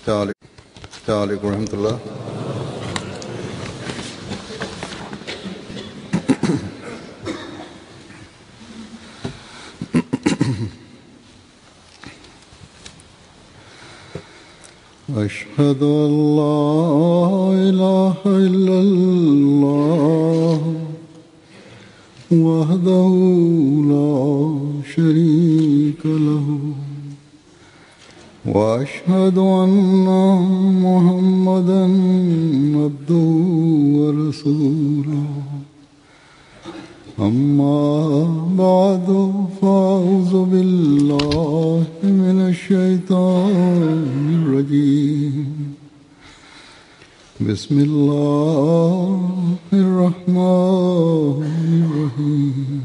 السلام عليكم ورحمة الله. أشهد أن لا إله إلا الله وحده لا شريك له وأشهد أن محمدا عبده ورسوله أما بعد فأعوذ بالله من الشيطان الرجيم بسم الله الرحمن الرحيم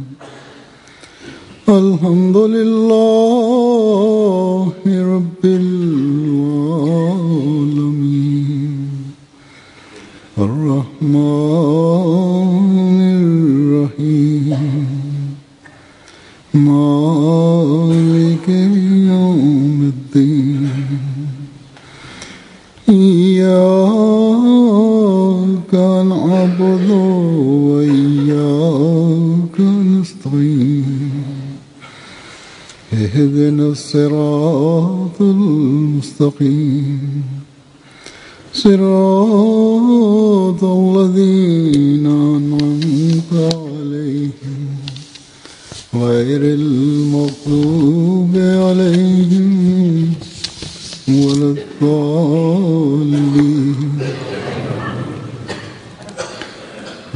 الحمد لله رب العالمين الرحمن الرحيم مالك يوم الدين إياك نعبد وإياك نستعين اهدنا الصراط المستقيم صراط الذين أنعمت عليهم غير المغضوب عليهم ولا الضالين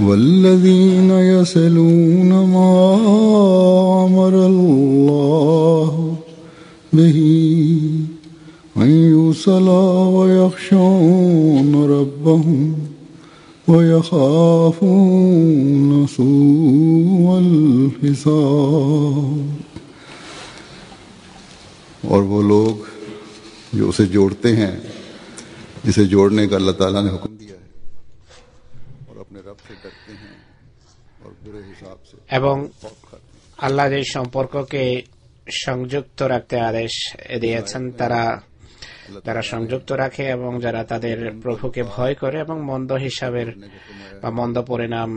والذين يصلون ما أمر الله به أن يوصل ويخشون ربهم ويخافون سوء الحساب. और वो लोग जो उसे जोड़ते हैं जिसे जोड़ने का अल्लाह ताला ने हुक्म दिया है और अपने रब से डरते हैं और बुरे हिसाब से এবং আল্লাহ যে সম্পর্ককে সংযুক্ত রাখতে আদেশ দিয়েছেন তারা সংযুক্ত রাখে এবং যারা তাদের প্রভুকে ভয় করে এবং মন্দ হিসাবের বা মন্দ পরিণাম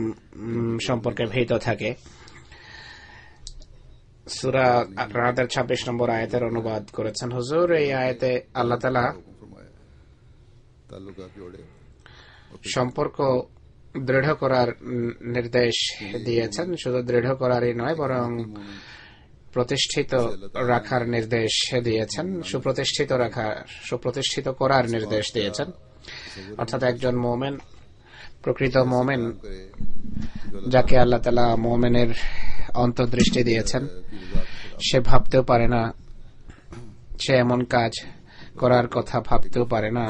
সম্পর্কে ভীত থাকে। সূরা রাদের 26 নম্বর আয়াতের অনুবাদ করেছেন হুজুর। এই আয়াতে আল্লাহ তাআলা সম্পর্ক দৃঢ় করার নির্দেশ দিয়েছেন। শুধু দৃঢ় করারই নয়, বরং প্রতিষ্ঠিত রাখার নির্দেশ দিয়েছেন, সুপ্রতিষ্ঠিত করার নির্দেশ দিয়েছেন। অর্থাৎ একজন মুমিন, প্রকৃত মুমিন, যাকে আল্লাহ তাআলা মুমিনের অন্তর্দৃষ্টি দিয়েছেন, সে ভাবতেও পারে না, সে এমন কাজ করার কথা ভাবতেও পারে না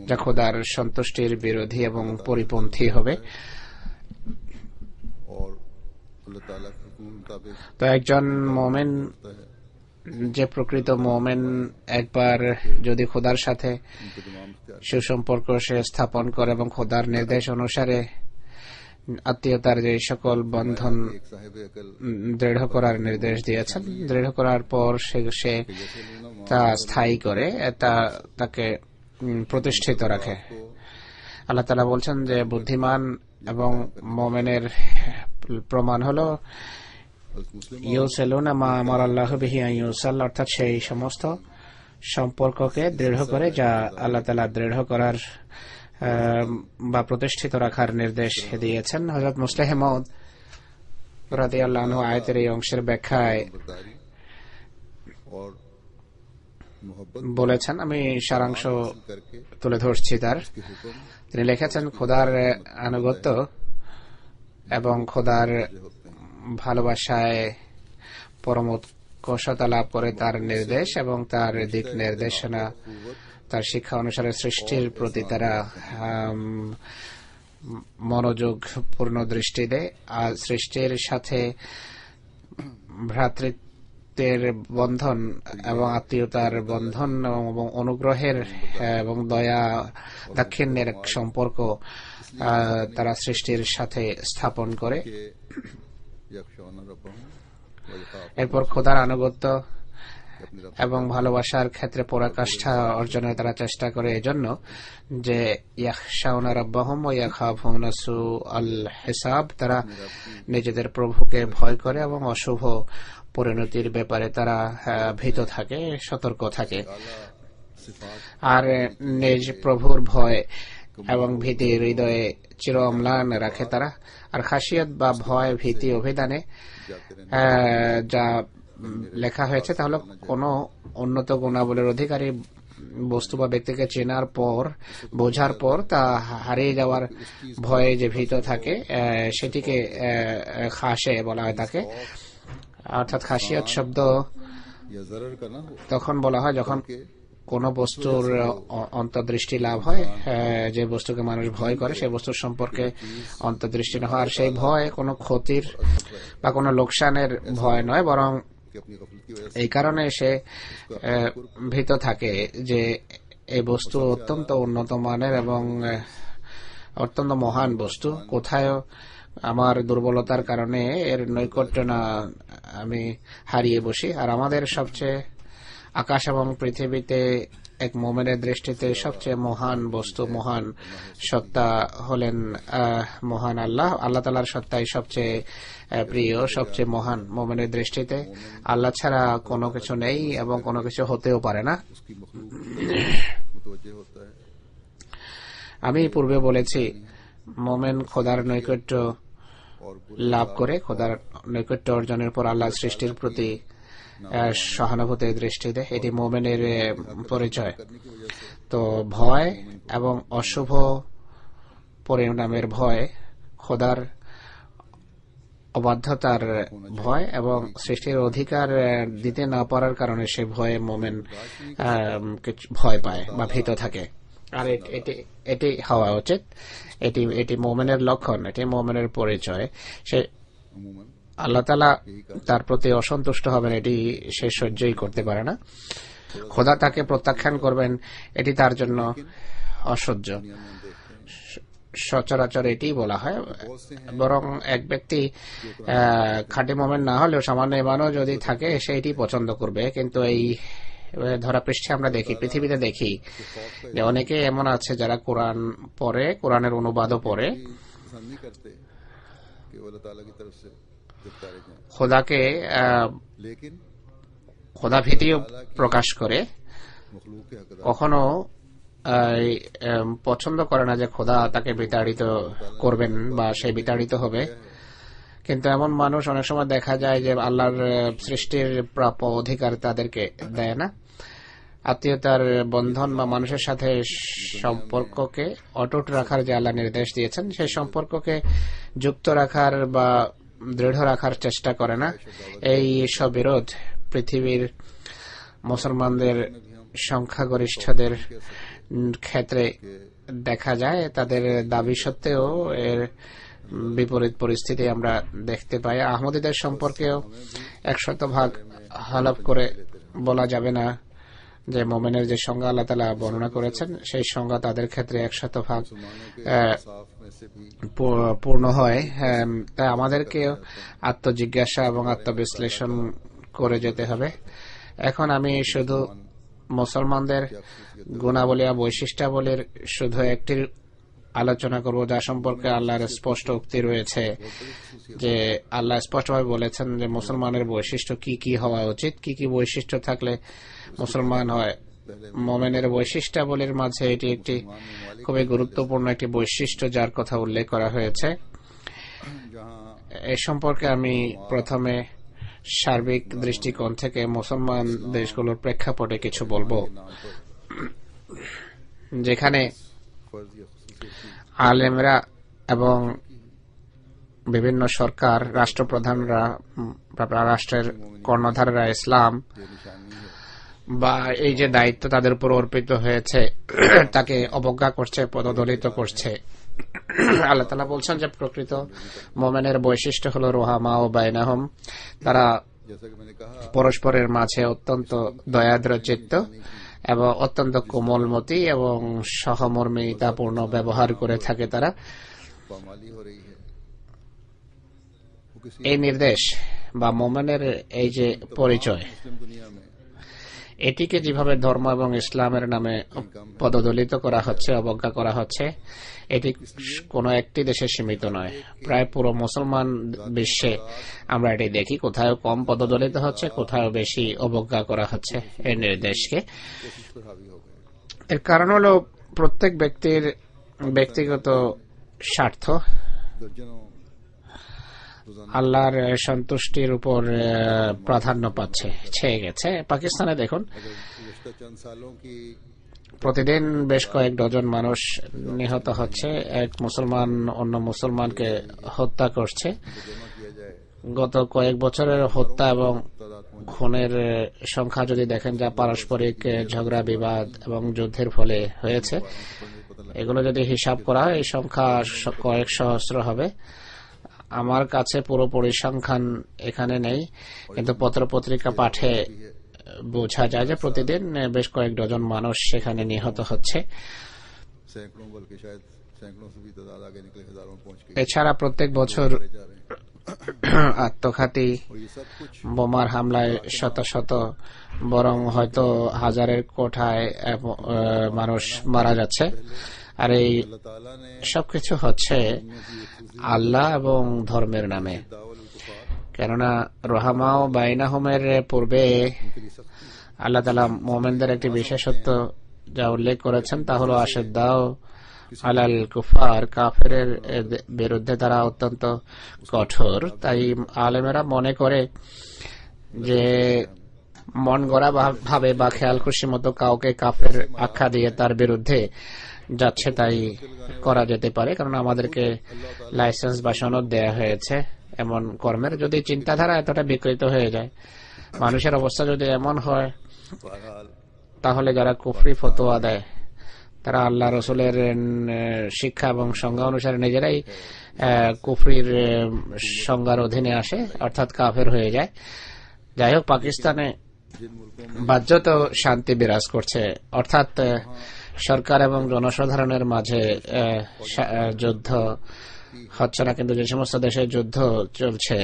যা খোদার সন্তুষ্টির বিরোধী এবং পরিপন্থী হবে। তো একজন মুমিন, যে প্রকৃত মুমিন, একবার যদি খোদার সাথে সুসম্পর্ক সে স্থাপন করে এবং খোদার নির্দেশ অনুসারে আত্মীয়তার যে সকল বন্ধন দৃঢ় করার নির্দেশ দিয়েছেন, দৃঢ় করার পর সে তা স্থায়ী করে, তাকে প্রতিষ্ঠিত রাখে। আল্লাহ তাআলা বলছেন যে বুদ্ধিমান এবং মুমিনের প্রমাণ হলো ইউসিলুনা মা আমারা আল্লাহু বিহি আন ইউসাল, অর্থাৎ সেই সমস্ত সম্পর্ককে দৃঢ় করে যা আল্লাহ তাআলা দৃঢ় করার বা প্রতিষ্ঠিত রাখার নির্দেশ দিয়েছেন। হযরত মুসলিহ মাউদ রাদিয়াল্লাহু আনহু আয়াতের এই অংশের ব্যাখ্যায় বলেছেন, আমি সারাংশ তুলে ধরছি তার। তিনি লিখেছেন, খোদার আনুগত্য এবং খোদার ভালোবাসায় পরমোৎকর্ষতা লাভ করে তার নির্দেশ এবং তার দিক নির্দেশনা, তার শিক্ষা অনুসারে সৃষ্টির প্রতি তারা মনোযোগ পূর্ণ দৃষ্টি দেয়। আর সৃষ্টির সাথে ভ্রাতৃত্বের বন্ধন এবং আত্মীয়তার বন্ধন এবং অনুগ্রহের এবং দয়া দাক্ষিণ্যের সম্পর্ক তারা সৃষ্টির সাথে স্থাপন করে। এরপর খোদার আনুগত্য এবং ভালোবাসার ক্ষেত্রে পরাকাষ্ঠা অর্জনের তারা চেষ্টা করে এজন্য যে ইয়াখশাউনা রাব্বাহুম ওয়া ইয়াখাফুনা সুআল হিসাব, তারা নিজেদের প্রভুকে ভয় করে এবং অশুভ পরিণতির ব্যাপারে তারা ভীত থাকে, সতর্ক থাকে। আর নিজ প্রভুর ভয় এবং ভীতি হৃদয়ে চির অম্লান রাখে তারা। আর খাসিয়ত বা ভয়, ভীতি, অভিধানে যা লেখা হয়েছে তাহলে কোন উন্নত গুণাবলীর অধিকারী বস্তু বা ব্যক্তিকে চেনার পর, বোঝার পর তা হারিয়ে যাওয়ার ভয়ে যে ভীত থাকে সেটিকে খাসে বলা হয় তাকে। অর্থাৎ খাসিয়ত শব্দ তখন বলা হয় যখন কোন বস্তুর অন্তর্দৃষ্টি লাভ হয়, যে বস্তুকে মানুষ ভয় করে সেই বস্তুর সম্পর্কে অন্তর্দৃষ্টি না হয়। আর সেই ভয় কোনো ক্ষতির বা কোনো লোকসানের ভয় নয়, বরং এই কারণে সে ভীত থাকে যে এই বস্তু অত্যন্ত উন্নত মানের এবং অত্যন্ত মহান বস্তু, কোথায় আমার দুর্বলতার কারণে এর নৈকট্য না আমি হারিয়ে বসি। আর আমাদের সবচেয়ে আকাশ এবং পৃথিবীতে এক মোমেনের দৃষ্টিতে সবচেয়ে মহান বস্তু, মহান সত্তা হলেন মহান আল্লাহ। আল্লাহ তাআলার সত্তাই সবচেয়ে প্রিয়, সবচেয়ে মহান। মোমেনের দৃষ্টিতে আল্লাহ ছাড়া কোনো কিছু নেই এবং কোনো কিছু হতেও পারে না। আমি পূর্বে বলেছি মোমেন খোদার নৈকট্য লাভ করে, খোদার নৈকট্য অর্জনের পর আল্লাহ সৃষ্টির প্রতি সহানুভূতির দৃষ্টিতে, এটি মোমেনের পরিচয়। তো ভয় এবং অশুভ পরিণামের ভয়, খোদার অবাধ্যতার ভয় এবং সৃষ্টির অধিকার দিতে না পারার কারণে সে ভয়ে মোমেন ভয় পায় বা ভীত থাকে। আর এটি হওয়া উচিত, এটি মোমেনের লক্ষণ, এটি মোমেনের পরিচয়। সে আল্লাহ তাআলা তার প্রতি অসন্তুষ্ট হবেন এটি সে সহ্যই করতে পারে না। খোদা তাকে প্রত্যাখ্যান করবেন এটি তার জন্য অসহ্য। সচরাচর এটি বলা হয়। বরং এক ব্যক্তি খাঁটি মোমেন না হলেও সামান্য ইমানও যদি থাকে সে এটি পছন্দ করবে। কিন্তু এই ধরা পৃষ্ঠে আমরা দেখি, পৃথিবীতে দেখি যে অনেকে এমন আছে যারা কোরআন পড়ে, কোরআনের অনুবাদও পড়ে, খোদাকে খোদা ভীতিও প্রকাশ করে, কখনো পছন্দ করে না যে খোদা তাকে বিতাড়িত করবেন বা সে বিতাড়িত হবে। কিন্তু এমন মানুষ অনেক সময় দেখা যায় যে আল্লাহর সৃষ্টির প্রাপ্য অধিকার তাদেরকে দেয় না। আত্মীয়তার বন্ধন বা মানুষের সাথে সম্পর্ককে অটুট রাখার যে আল্লাহ নির্দেশ দিয়েছেন সেই সম্পর্ককে যুক্ত রাখার বা দৃঢ় রাখার চেষ্টা করে না। এই সবিরোধ পৃথিবীর মুসলমানদের সংখ্যাগরিষ্ঠদের ক্ষেত্রে দেখা যায়। তাদের দাবি সত্ত্বেও এর বিপরীত পরিস্থিতি আমরা দেখতে পাই। আহমদীদের সম্পর্কেও 100% হালফ করে বলা যাবে না যে মোমেনের যে সংজ্ঞা আল্লাহ তাআলা বর্ণনা করেছেন সেই সংজ্ঞা তাদের ক্ষেত্রে 100% পূর্ণ হয়। তাই আমাদেরকে আত্মজিজ্ঞাসা এবং আত্মবিশ্লেষণ করে যেতে হবে। এখন আমি শুধু মুসলমানদের গুণাবলী বা বৈশিষ্ট্যাবলীর শুধু একটি আলোচনা করব যা সম্পর্কে আল্লাহর স্পষ্ট উক্তি রয়েছে, যে আল্লাহ স্পষ্টভাবে বলেছেন যে মুসলমানের বৈশিষ্ট্য কি কি হওয়া উচিত, কি কি বৈশিষ্ট্য থাকলে মুসলমান হয়। মোমেনের বৈশিষ্ট্যাবলীর মাঝে এটি একটি খুবই গুরুত্বপূর্ণ একটি বৈশিষ্ট্য যার কথা উল্লেখ করা হয়েছে। এ সম্পর্কে আমি প্রথমে সার্বিক দৃষ্টিকোণ থেকে মুসলমান দেশগুলোর প্রেক্ষাপটে কিছু বলবো, যেখানে আলেমরা এবং বিভিন্ন সরকার, রাষ্ট্রপ্রধানরা, রাষ্ট্রের কর্ণধাররা ইসলাম বা এই যে দায়িত্ব তাদের উপর অর্পিত হয়েছে তাকে অবজ্ঞা করছে, পদদলিত করছে। আল্লাহ তাআলা বলছেন যে প্রকৃত মুমিনের বৈশিষ্ট্য হলো রুহামা ও বাইনাহুম, তারা পরস্পরের মাঝে অত্যন্ত দয়াদ্র চিত্ত এবং অত্যন্ত কোমলমতি এবং সহমর্মিতাপূর্ণ ব্যবহার করে থাকে তারা। এই নির্দেশ বা মুমিনের এই যে পরিচয়, এটিকে যেভাবে ধর্ম এবং ইসলামের নামে পদদলিত করা হচ্ছে, অবজ্ঞা করা হচ্ছে, এটি কোনো একটি দেশে সীমিত নয়। প্রায় পুরো মুসলমান বিশ্বে আমরা এটি দেখি, কোথাও কম পদদলিত হচ্ছে, কোথাও বেশি অবজ্ঞা করা হচ্ছে এই নির্দেশকে। এর কারণ হলো প্রত্যেক ব্যক্তির ব্যক্তিগত স্বার্থ আল্লাহর সন্তুষ্টির উপর প্রাধান্য পাচ্ছে, ছেয়ে গেছে। পাকিস্তানে দেখুন, প্রতিদিন বেশ কয়েক ডজন মানুষ নিহত হচ্ছে, এক মুসলমান অন্য মুসলমানকে হত্যা করছে। গত কয়েক বছরের হত্যা এবং খুনের সংখ্যা যদি দেখেন, যা পারস্পরিক ঝগড়া বিবাদ এবং যুদ্ধের ফলে হয়েছে, এগুলো যদি হিসাব করা হয় এই সংখ্যা কয়েক সহস্র হবে। আমার কাছে পুরো পরিসংখ্যান এখানে নেই, কিন্তু পত্রপত্রিকা পাঠে বোঝা যায় যে প্রতিদিন বেশ কয়েক ডজন মানুষ সেখানে নিহত হচ্ছে। এছাড়া প্রত্যেক বছর আত্মঘাতী বোমার হামলায় শত শত, বরং হয়তো হাজারের কোঠায় মানুষ মারা যাচ্ছে। আর এই সবকিছু হচ্ছে আল্লাহ এবং ধর্মের নামে। কেননা রহমাও বাইনাহুমের পূর্বে আল্লাহ তাআলা মুমিনদের একটি বিশেষত্ব যা উল্লেখ করেছেন তা হলো আশাদ্দাও আলাল কুফার, কাফেরের বিরুদ্ধে তারা অত্যন্ত কঠোর। তাই আলেমেরা মনে করে যে মন গড়া ভাবে বা খেয়াল খুশি মতো কাউকে কাফের আখ্যা দিয়ে তার বিরুদ্ধে যাচ্ছে তাই করা যেতে পারে, কারণ আমাদেরকে লাইসেন্স বা সনদ দেয়া হয়েছে এমন কর্মের। যদি চিন্তাধারা এতটা বিকৃত হয়ে যায়, মানুষের অবস্থা যদি এমন হয়, তাহলে যারা কুফরি ফতোয়া দেয় তারা আল্লাহ রসুলের শিক্ষা এবং সংজ্ঞা অনুসারে নিজেরাই কুফরির সংজ্ঞার অধীনে আসে, অর্থাৎ কাফের হয়ে যায়। যাই হোক, পাকিস্তানে বাহ্যত শান্তি বিরাজ করছে, অর্থাৎ সরকার এবং জনসাধারণের মাঝে যুদ্ধ হচ্ছে না, কিন্তু যে সমস্ত দেশে যুদ্ধ চলছে,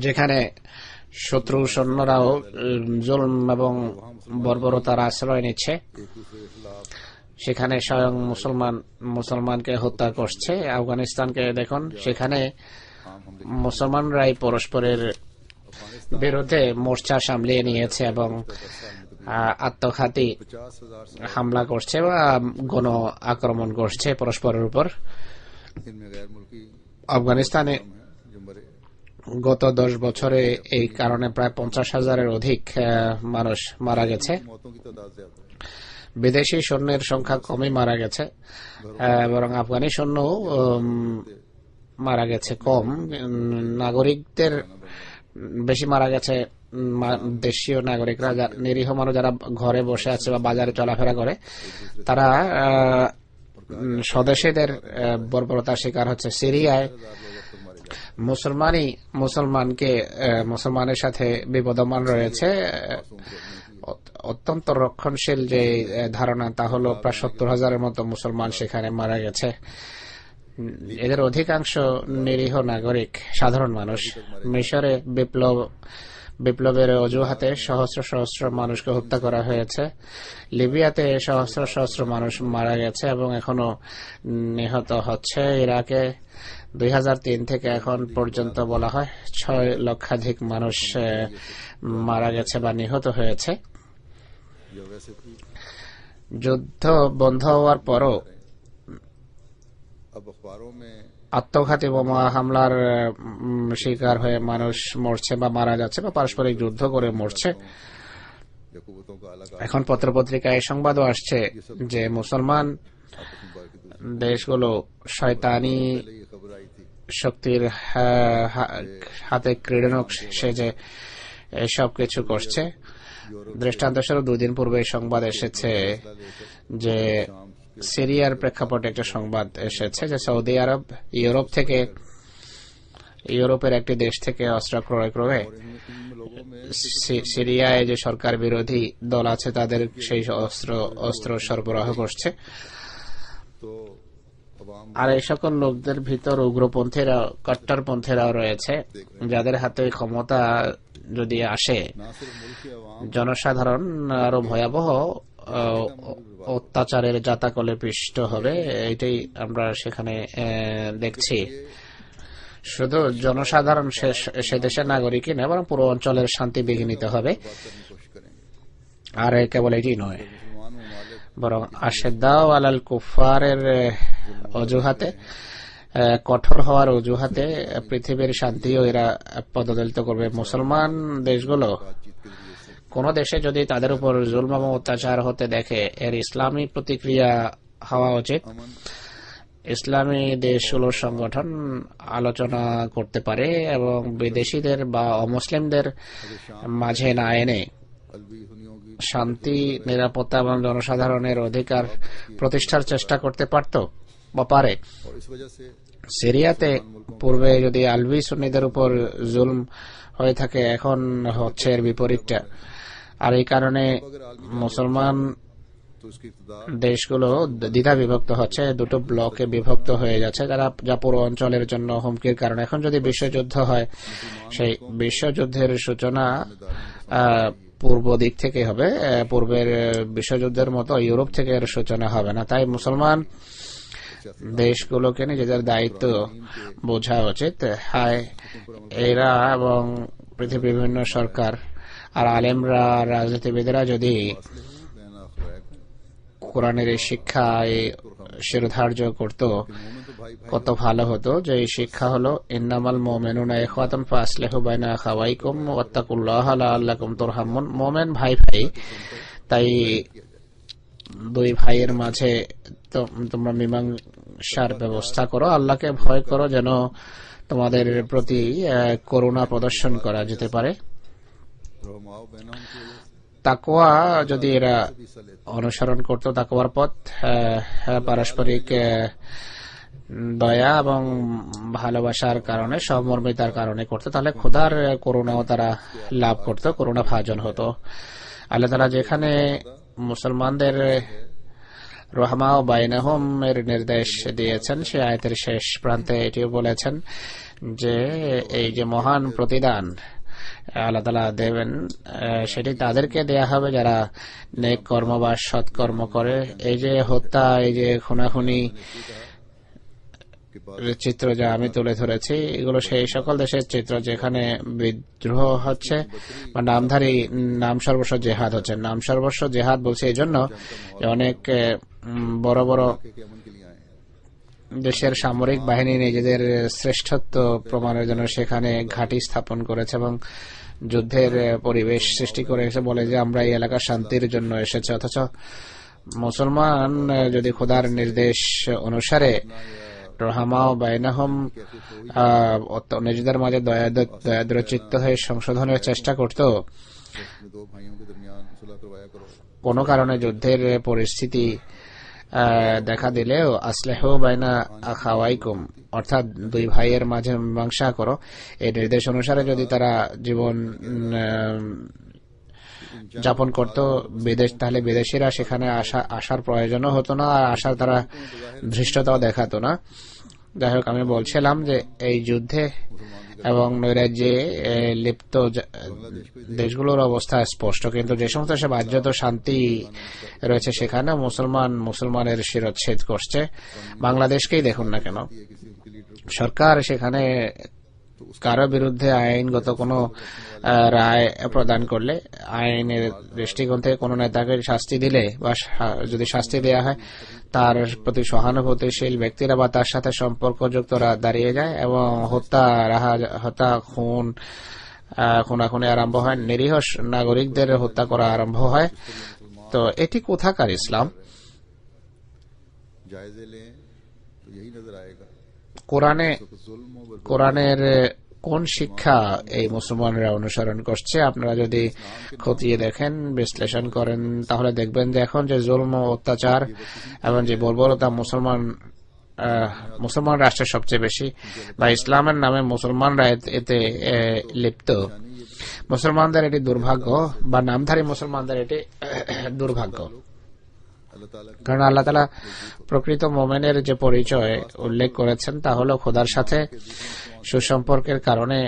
যেখানে শত্রু সৈন্যরাও জুলম এবং বর্বরতার আশ্রয় নিচ্ছে, সেখানে স্বয়ং মুসলমানকে হত্যা করছে। আফগানিস্তানকে দেখুন, সেখানে মুসলমানরাই পরস্পরের বিরুদ্ধে মোর্চা সামলিয়ে নিয়েছে এবং আত্মঘাতী হামলা করছে বা গণ আক্রমণ করছে পরস্পরের উপর। আফগানিস্তানে গত 10 বছরে এই কারণে প্রায় 50,000-এর অধিক মানুষ মারা গেছে। বিদেশি সৈন্যের সংখ্যা কমই মারা গেছে, বরং আফগানি সৈন্য মারা গেছে কম। নাগরিকদের বেশি মারা গেছে দেশীয় নাগরিকরা, নিরীহ মানুষ যারা ঘরে বসে আছে বা বাজারে চলাফেরা করে, তারা স্বদেশীদের বর্বরতার শিকার হচ্ছে। সিরিয়ায় মুসলমানের সাথে বিবদমান রয়েছে। অত্যন্ত রক্ষণশীল যে ধারণা, তা হলো প্রায় 70,000-এর মতো মুসলমান সেখানে মারা গেছে। এদের অধিকাংশ নিরীহ নাগরিক, সাধারণ মানুষ। মিশরে বিপ্লবের অজুহাতে সহস্র সহস্র মানুষকে হত্যা করা হয়েছে। লিবিয়াতে সহস্র সহস্র মানুষ মারা গেছে এবং এখনো নিহত হচ্ছে। ইরাকে 2003 থেকে এখন পর্যন্ত বলা হয় 6 লক্ষাধিক মানুষ মারা গেছে বা নিহত হয়েছে। যুদ্ধ বন্ধ হওয়ার পরও আত্মঘাতী বোমা হামলার শিকার হয়ে মানুষ মরছে বা মারা যাচ্ছে বা পারস্পরিক যুদ্ধ করে মরছে। এখন পত্রপত্রিকায় সংবাদও আসছে যে মুসলমান দেশগুলো শয়তানি শক্তির হাতে ক্রীড়নক সেজে সব কিছু করছে। দৃষ্টান্তস্বরূপ 2 দিন পূর্বে সংবাদ এসেছে যে সিরিয়ার প্রেক্ষাপটে একটা সংবাদ এসেছে যে সৌদি আরব ইউরোপের একটি দেশ থেকে অস্ত্র ক্রয় করে সিরিয়ায় যে সরকার বিরোধী দল আছে তাদের সেই অস্ত্র সরবরাহ করছে। আর এই সকল লোকদের ভিতর উগ্রপন্থীরা, কট্টরপন্থীরাও রয়েছে, যাদের হাতে ক্ষমতা যদি আসে জনসাধারণ আরো ভয়াবহ অত্যাচারের জাতাকলে পিষ্ট হবে। এটাই আমরা সেখানে দেখছি। শুধু জনসাধারণ সে দেশের নাগরিকই নয়, বরং পুরো অঞ্চলের শান্তি বিঘ্নিত হবে। আর কেবল এটি নয়, বরং আশেদ্দাও আলাল কুফারের অজুহাতে, কঠোর হওয়ার অজুহাতে পৃথিবীর শান্তিও এরা পদদলিত করবে। মুসলমান দেশগুলো কোন দেশে যদি তাদের উপর জুলম এবং অত্যাচার হতে দেখে, এর ইসলামী প্রতিক্রিয়া হওয়া উচিত। ইসলামী দেশগুলোর সংগঠন আলোচনা করতে পারে এবং বিদেশিদের বা অমুসলিমদের মাঝে না এনে শান্তি, নিরাপত্তা এবং জনসাধারণের অধিকার প্রতিষ্ঠার চেষ্টা করতে পারত বা পারে। সিরিয়াতে পূর্বে যদি আলবি সুন্নিদের উপর জুলম হয়ে থাকে, এখন হচ্ছে এর বিপরীতটা। আর এই কারণে মুসলমান দেশগুলো দ্বিধা বিভক্ত হচ্ছে, দুটো ব্লকে বিভক্ত হয়ে যাচ্ছে, যা পুরো অঞ্চলের জন্য হুমকির কারণ। এখন যদি বিশ্বযুদ্ধ হয়, সেই বিশ্বযুদ্ধের সূচনা পূর্ব দিক থেকে হবে, পূর্বের বিশ্বযুদ্ধের মতো ইউরোপ থেকে এর সূচনা হবে না। তাই মুসলমান দেশগুলোকে নিজেদের দায়িত্ব বোঝা উচিত। হায় এরা এবং পৃথিবীর বিভিন্ন সরকার আর আলেমরা, রাজনীতিবিদেরা যদি কোরআনের এই শিক্ষায় শিরোধার্য করত, কত ভালো হতো। যে এই শিক্ষা হলো ইন্নামাল মুমিনুনা ইখওয়াতুন ফাসলিহু বাইনা আখাওয়াইকুম ওয়াত্তাকুল্লাহা লাআল্লাকুম তুরহামুন। মুমিন ভাই ভাই, তাই দুই ভাইয়ের মাঝে তোমরা মীমাংসার ব্যবস্থা করো, আল্লাহকে ভয় করো, যেন তোমাদের প্রতি করুণা প্রদর্শন করা যেতে পারে। তাকওয়া যদি এরা অনুসরণ করত, তাকওয়ার পথ পারস্পরিক দয়া এবং ভালোবাসার কারণে, সহমর্মিতার কারণে করতো, তাহলে খোদার করুণাও তারা লাভ করত, করুণা ভাজন হতো। আল্লাহ তাআলা যেখানে মুসলমানদের রহমা ও বাইনাহুম এর নির্দেশ দিয়েছেন, সে আয়াতের শেষ প্রান্তে এটিও বলেছেন যে এই যে মহান প্রতিদান আল্লাহ তাআলা দেবেন, সেটি তাদেরকে দেয়া হবে যারা নেক কর্ম বা সৎকর্ম করে। এই যে হত্যা, এই যে খুনাখুনি চিত্র যা আমি তুলে ধরেছি, এগুলো সেই সকল দেশের চিত্র যেখানে বিদ্রোহ হচ্ছে বা নামধারী নাম সর্বস্ব জেহাদ হচ্ছে। নাম সর্বস্ব জেহাদ বলছে এই জন্য যে অনেক বড় বড় দেশের সামরিক বাহিনী নিজেদের শ্রেষ্ঠত্ব প্রমাণের জন্য সেখানে ঘাঁটি স্থাপন করেছে এবং যুদ্ধের পরিবেশ সৃষ্টি করে এসে বলে যে আমরা এই এলাকার শান্তির জন্য এসেছে। অথচ মুসলমান যদি খোদার নির্দেশ অনুসারে রহমা ও বাইনাহুম নিজেদের মাঝে দয়াদ্রচিত্ত হয়ে সংশোধনের চেষ্টা করত, কোন কারণে যুদ্ধের পরিস্থিতি দেখা দিলেও আসলেহু বাইনা আখাওয়াইকুম, অর্থাৎ দুই ভাইয়ের মাঝে মীমাংসা করো, এই নির্দেশ অনুসারে যদি তারা জীবন যাপন করত বিদেশ, তাহলে বিদেশিরা সেখানে আসার প্রয়োজনও হতো না, আর আসার তারা ধৃষ্টতাও দেখাতো না। যাই হোক, আমি বলছিলাম যে এই যুদ্ধে এবং নৈরাজ্যে লিপ্ত দেশগুলোর অবস্থা স্পষ্ট, কিন্তু যে সমস্ত সব আজ্যত শান্তি রয়েছে সেখানে মুসলমানের শিরচ্ছেদ করছে। বাংলাদেশকেই দেখুন না কেন, সরকার সেখানে কারো বিরুদ্ধে আইনগত কোনো রায় প্রদান করলে, আইনের দৃষ্টিকোণ থেকে কোনো নেতাকে শাস্তি দিলে বা যদি শাস্তি দেওয়া হয়, তার প্রতি সহানুভূতিশীল ব্যক্তিরা বা তার সাথে সম্পর্কযুক্তরা দাঁড়িয়ে যায় এবং হত্যা খুনাখুনি আরম্ভ হয়, নিরীহ নাগরিকদের হত্যা করা আরম্ভ হয়। তো এটি কোথাকার ইসলাম? কোরআনের কোন শিক্ষা এই মুসলমানরা অনুসরণ করছে? আপনারা যদি খতিয়ে দেখেন, বিশ্লেষণ করেন, তাহলে দেখবেন যে এখন যে জুলম ও অত্যাচার এবং যে বর্বরতা মুসলমান রাষ্ট্রের সবচেয়ে বেশি, বা ইসলামের নামে মুসলমানরা এতে লিপ্ত, মুসলমানদের এটি দুর্ভাগ্য বা নামধারী মুসলমানদের এটি দুর্ভাগ্য। কারণ আল্লাহ তাআলা প্রকৃত মুমিনের যে পরিচয় উল্লেখ করেছেন তা হলো খোদার সাথে সুসম্পর্কের কারণে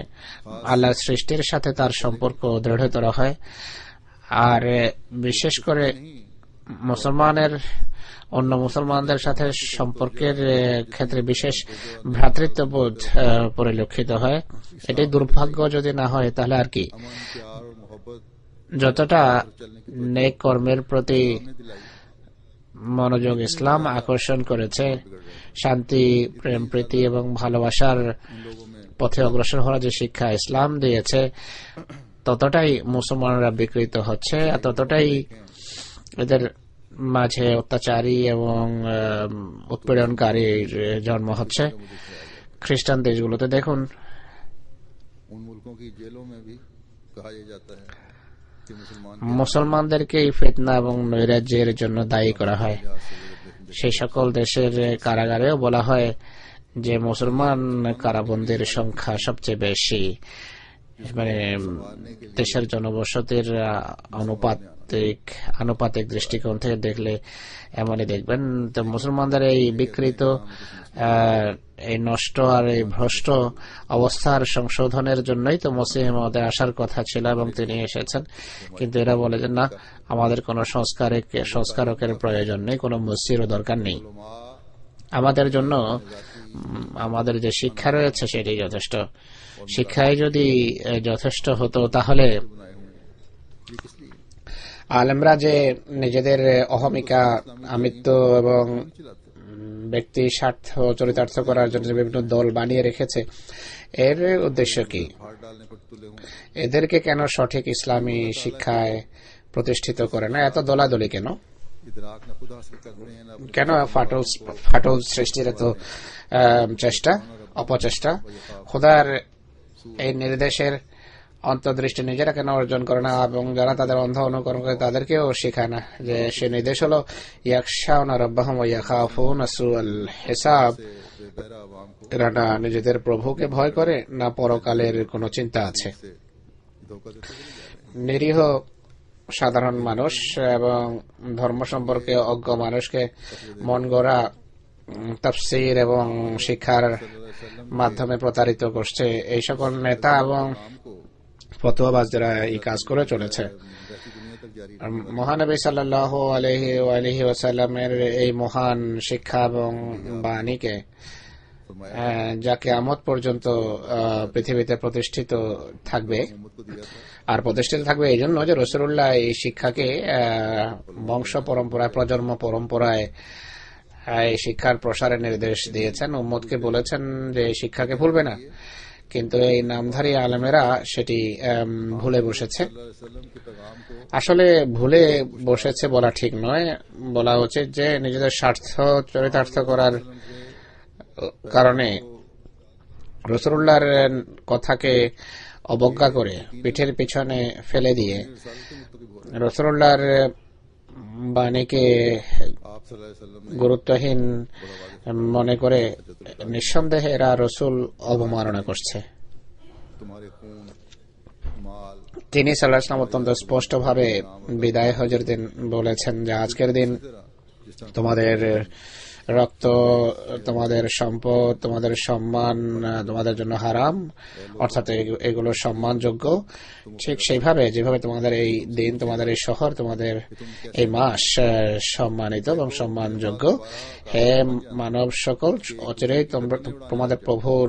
আল্লাহর সৃষ্টির সাথে তার সম্পর্ক দৃঢ়তর হয়। আর বিশেষ করে মুসলমানের অন্য মুসলমানদের সাথে সম্পর্কের ক্ষেত্রে বিশেষ ভ্রাতৃত্ববোধ পরিলক্ষিত হয়। এটি দুর্ভাগ্য যদি না হয় তাহলে আর কি। যতটা নেক কর্মের প্রতি মনোযোগ ইসলাম আকর্ষণ করেছে, শান্তি, প্রেম, প্রীতি এবং ভালোবাসার পথে অগ্রসর হওয়ার যে শিক্ষা ইসলাম দিয়েছে, ততটাই মুসলমানরা বিকৃত হচ্ছে, ততটাই এদের মাঝে অত্যাচারী এবং উৎপীড়নকারীর জন্ম হচ্ছে। খ্রিস্টান দেশগুলোতে দেখুন, মুসলমানদেরকে ফিতনা এবং নৈরাজ্যের জন্য দায়ী করা হয়। সেই সকল দেশের কারাগারেও বলা হয় যে মুসলমান কারাবন্দির সংখ্যা সবচেয়ে বেশি। মানে দেশের জনবসতির আনুপাতিক দৃষ্টিকোণ থেকে দেখলে এমনই দেখবেন। তো মুসলমানদের এই বিকৃত, এই নষ্ট আর এই ভ্রষ্ট অবস্থার সংশোধনের জন্যই তো মসিহ মওউদ আসার কথা ছিল এবং তিনি এসেছেন। কিন্তু এরা বলে যে না, আমাদের কোন সংস্কারকের প্রয়োজন নেই, কোন মসজিদও দরকার নেই, আমাদের জন্য আমাদের যে শিক্ষা রয়েছে সেটি যথেষ্ট। শিক্ষায় যদি যথেষ্ট হতো তাহলে আলেমরা যে নিজেদের অহমিকা, আমিত্ব এবং ব্যক্তি স্বার্থ চরিতার্থ করার জন্য বিভিন্ন দল বানিয়ে রেখেছে, এর উদ্দেশ্য কি? এদেরকে কেন সঠিক ইসলামী শিক্ষায় প্রতিষ্ঠিত করে না? এত দলাদলি কেন? কেন ফাটল সৃষ্টির এত অপচেষ্টা? খোদার এই নির্দেশের অন্তর্দৃষ্টি নিজেরা কেন অর্জন করে না এবং যারা তাদের অন্ধ অনুকরণ করে তাদেরকেও শেখায় না যে সে নির্দেশ হলো ইয়াখশাউনা রাব্বাহুম ওয়া ইয়াখাফুনা সুআল হিসাব। এরা না নিজেদের প্রভুকে ভয় করে না পরকালের কোনো চিন্তা আছে। নিরীহ সাধারণ মানুষ এবং ধর্ম সম্পর্কে অজ্ঞ মানুষকে মন গড়া তাফসীর এবং শিক্ষার মাধ্যমে প্রতারিত করছে এই সকল নেতা এবং ফতোয়াবাজরা এই কাজ করে চলেছে। মহানবী সাল্লাল্লাহু আলাইহি ওয়াসাল্লামের এই মহান শিক্ষা এবং বাণীকে যা কিয়ামত পর্যন্ত পৃথিবীতে প্রতিষ্ঠিত থাকবে, আর প্রতিষ্ঠিত থাকবে এই জন্য যে রাসূলুল্লাহ এই শিক্ষাকে বংশ পরম্পরায়, প্রজন্ম পরম্পরায় এই শিক্ষার প্রসারের নির্দেশ দিয়েছেন। উম্মতকে বলেছেন যে এই শিক্ষাকে ভুলবে না। কিন্তু এই নামধারী আলেমেরা সেটি ভুলে বসেছে। আসলে ভুলে বসেছে বলা ঠিক নয়, বলা উচিত যে নিজেদের স্বার্থ চরিতার্থ করার কারণে রাসূলুল্লাহর কথাকে অবজ্ঞা করে পিঠের পিছনে ফেলে দিয়ে রাসূলুল্লাহর বাণীকে গুরুত্বহীন মনে করে নিঃসন্দেহে এরা রাসূল অবমাননা করছে। তিনি সাল্লাল্লাহু আলাইহি ওয়াসাল্লাম অত্যন্ত স্পষ্টভাবে বিদায় হজের দিন বলেছেন যে আজকের দিন তোমাদের রক্ত, তোমাদের সম্পদ, তোমাদের সম্মান তোমাদের জন্য হারাম, অর্থাৎ এগুলো সম্মানযোগ্য। ঠিক সেইভাবে যেভাবে তোমাদের এই দিন, তোমাদের এই শহর, তোমাদের এই মাস সম্মানিত এবং সম্মানযোগ্য। হে মানব সকল, অচিরেই তোমাদের প্রভুর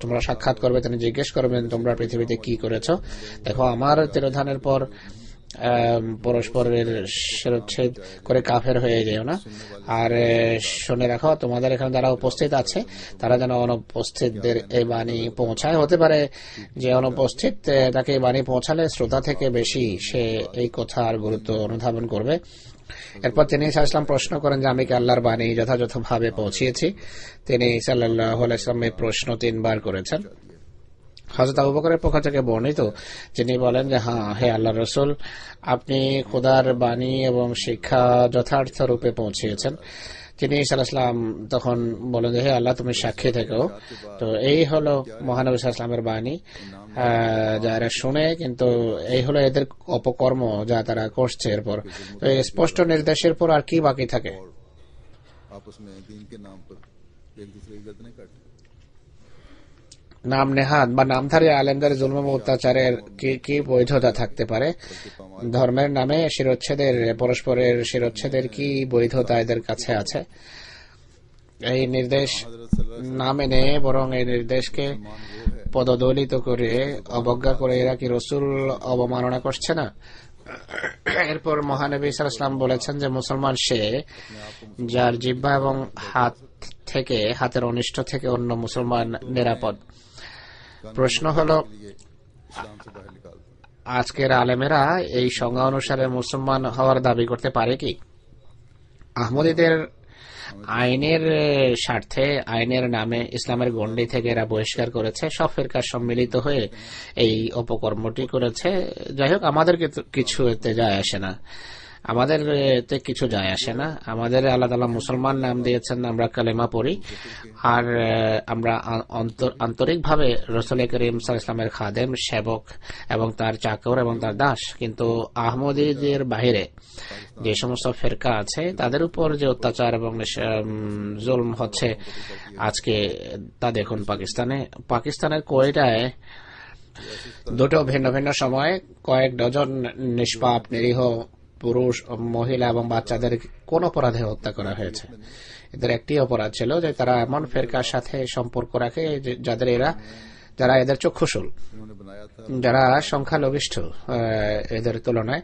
তোমরা সাক্ষাৎ করবে, তিনি জিজ্ঞেস করবেন তোমরা পৃথিবীতে কি করেছ। দেখো, আমার তিরোধানের পর পরস্পরের শিরচ্ছেদ করে কাফের হয়ে যেও না। আর শুনে রাখো, তোমাদের এখানে যারা উপস্থিত আছে তারা যেন অনুপস্থিতদের এই বাণী পৌঁছায়। হতে পারে যে অনুপস্থিত তাকে এই বাণী পৌঁছালে শ্রোতা থেকে বেশি সে এই কথার গুরুত্ব অনুধাবন করবে। এরপর তিনি সাল্লাল্লাহু আলাইহি ওয়াসাল্লাম প্রশ্ন করেন যে আমি কি আল্লাহর বাণী যথাযথভাবে পৌঁছিয়েছি? তিনি সাল্লাল্লাহু আলাইহি ওয়াসাল্লাম এই প্রশ্ন 3 বার করেছেন। হযরত আবু বকরের পক্ষ থেকে বর্ণিত, যিনি বলেন যে হ্যাঁ, হে আল্লাহর রাসূল, আপনি খোদার বাণী এবং শিক্ষা যথার্থ রূপে পৌঁছিয়েছেন। তিনি ঈসা আলাইহিস সালাম তখন বলেন যে হে আল্লাহ তুমি সাক্ষী থেকো। তো এই হলো মহানবী সাল্লাল্লাহু আলাইহি ওয়াসাল্লামের বাণী, যারা শুনে, কিন্তু এই হলো এদের অপকর্ম যা তারা করছে। এরপর তো এই স্পষ্ট নির্দেশের পর আর কি বাকি থাকে? নাম নেহাত বা নামধারী আলেমদের জুলম ও অত্যাচারের কি বৈধতা থাকতে পারে? ধর্মের নামে শিরোচ্ছেদের, পরস্পরের শিরোচ্ছেদের কি বৈধতা এদের কাছে আছে? এই নির্দেশ না মেনে বরং এই নির্দেশকে পদদলিত করে অবজ্ঞা করে এরা কি রসুল অবমাননা করছে না? এরপর মহানবী সাল্লাল্লাহু আলাইহি ওয়াসাল্লাম বলেছেন যে মুসলমান সে যার জিহ্বা এবং হাতের অনিষ্ট থেকে অন্য মুসলমান নিরাপদ। প্রশ্ন হলো, আজকের আলেমেরা এই সংজ্ঞা অনুসারে মুসলমান হওয়ার দাবি করতে পারে কি? আহমদীদের আইনের স্বার্থে, আইনের নামে ইসলামের গণ্ডি থেকে এরা বহিষ্কার করেছে, সব ফিরকা সম্মিলিত হয়ে এই অপকর্মটি করেছে। যাই হোক, আমাদের কিছু এতে যায় আসে না, আমাদের এতে কিছু যায় আসে না। আমাদের আল্লাহ তাআলা মুসলমান নাম দিয়েছেন, আমরা কালেমা পড়ি, আর আমরা আন্তরিকভাবে রাসূল করিম সাল্লাল্লাহু আলাইহি ওয়াসাল্লামের খাদেম, সেবক এবং তার চাকর এবং তার দাস। কিন্তু আহমদীদের বাহিরে যে সমস্ত ফেরকা আছে তাদের উপর যে অত্যাচার এবং জুলম হচ্ছে আজকে, তা দেখুন পাকিস্তানের কোয়েটায় দুটো ভিন্ন ভিন্ন সময়ে কয়েক ডজন নিষ্পাপ নিরীহ পুরুষ, মহিলা এবং বাচ্চাদের কোন অপরাধে হত্যা করা হয়েছে। এদের একটি অপরাধ ছিল যে তারা এমন ফেরকার সাথে সম্পর্ক রাখে যারা এদের চক্ষুশূল, যারা সংখ্যালঘিষ্ঠ এদের তুলনায়।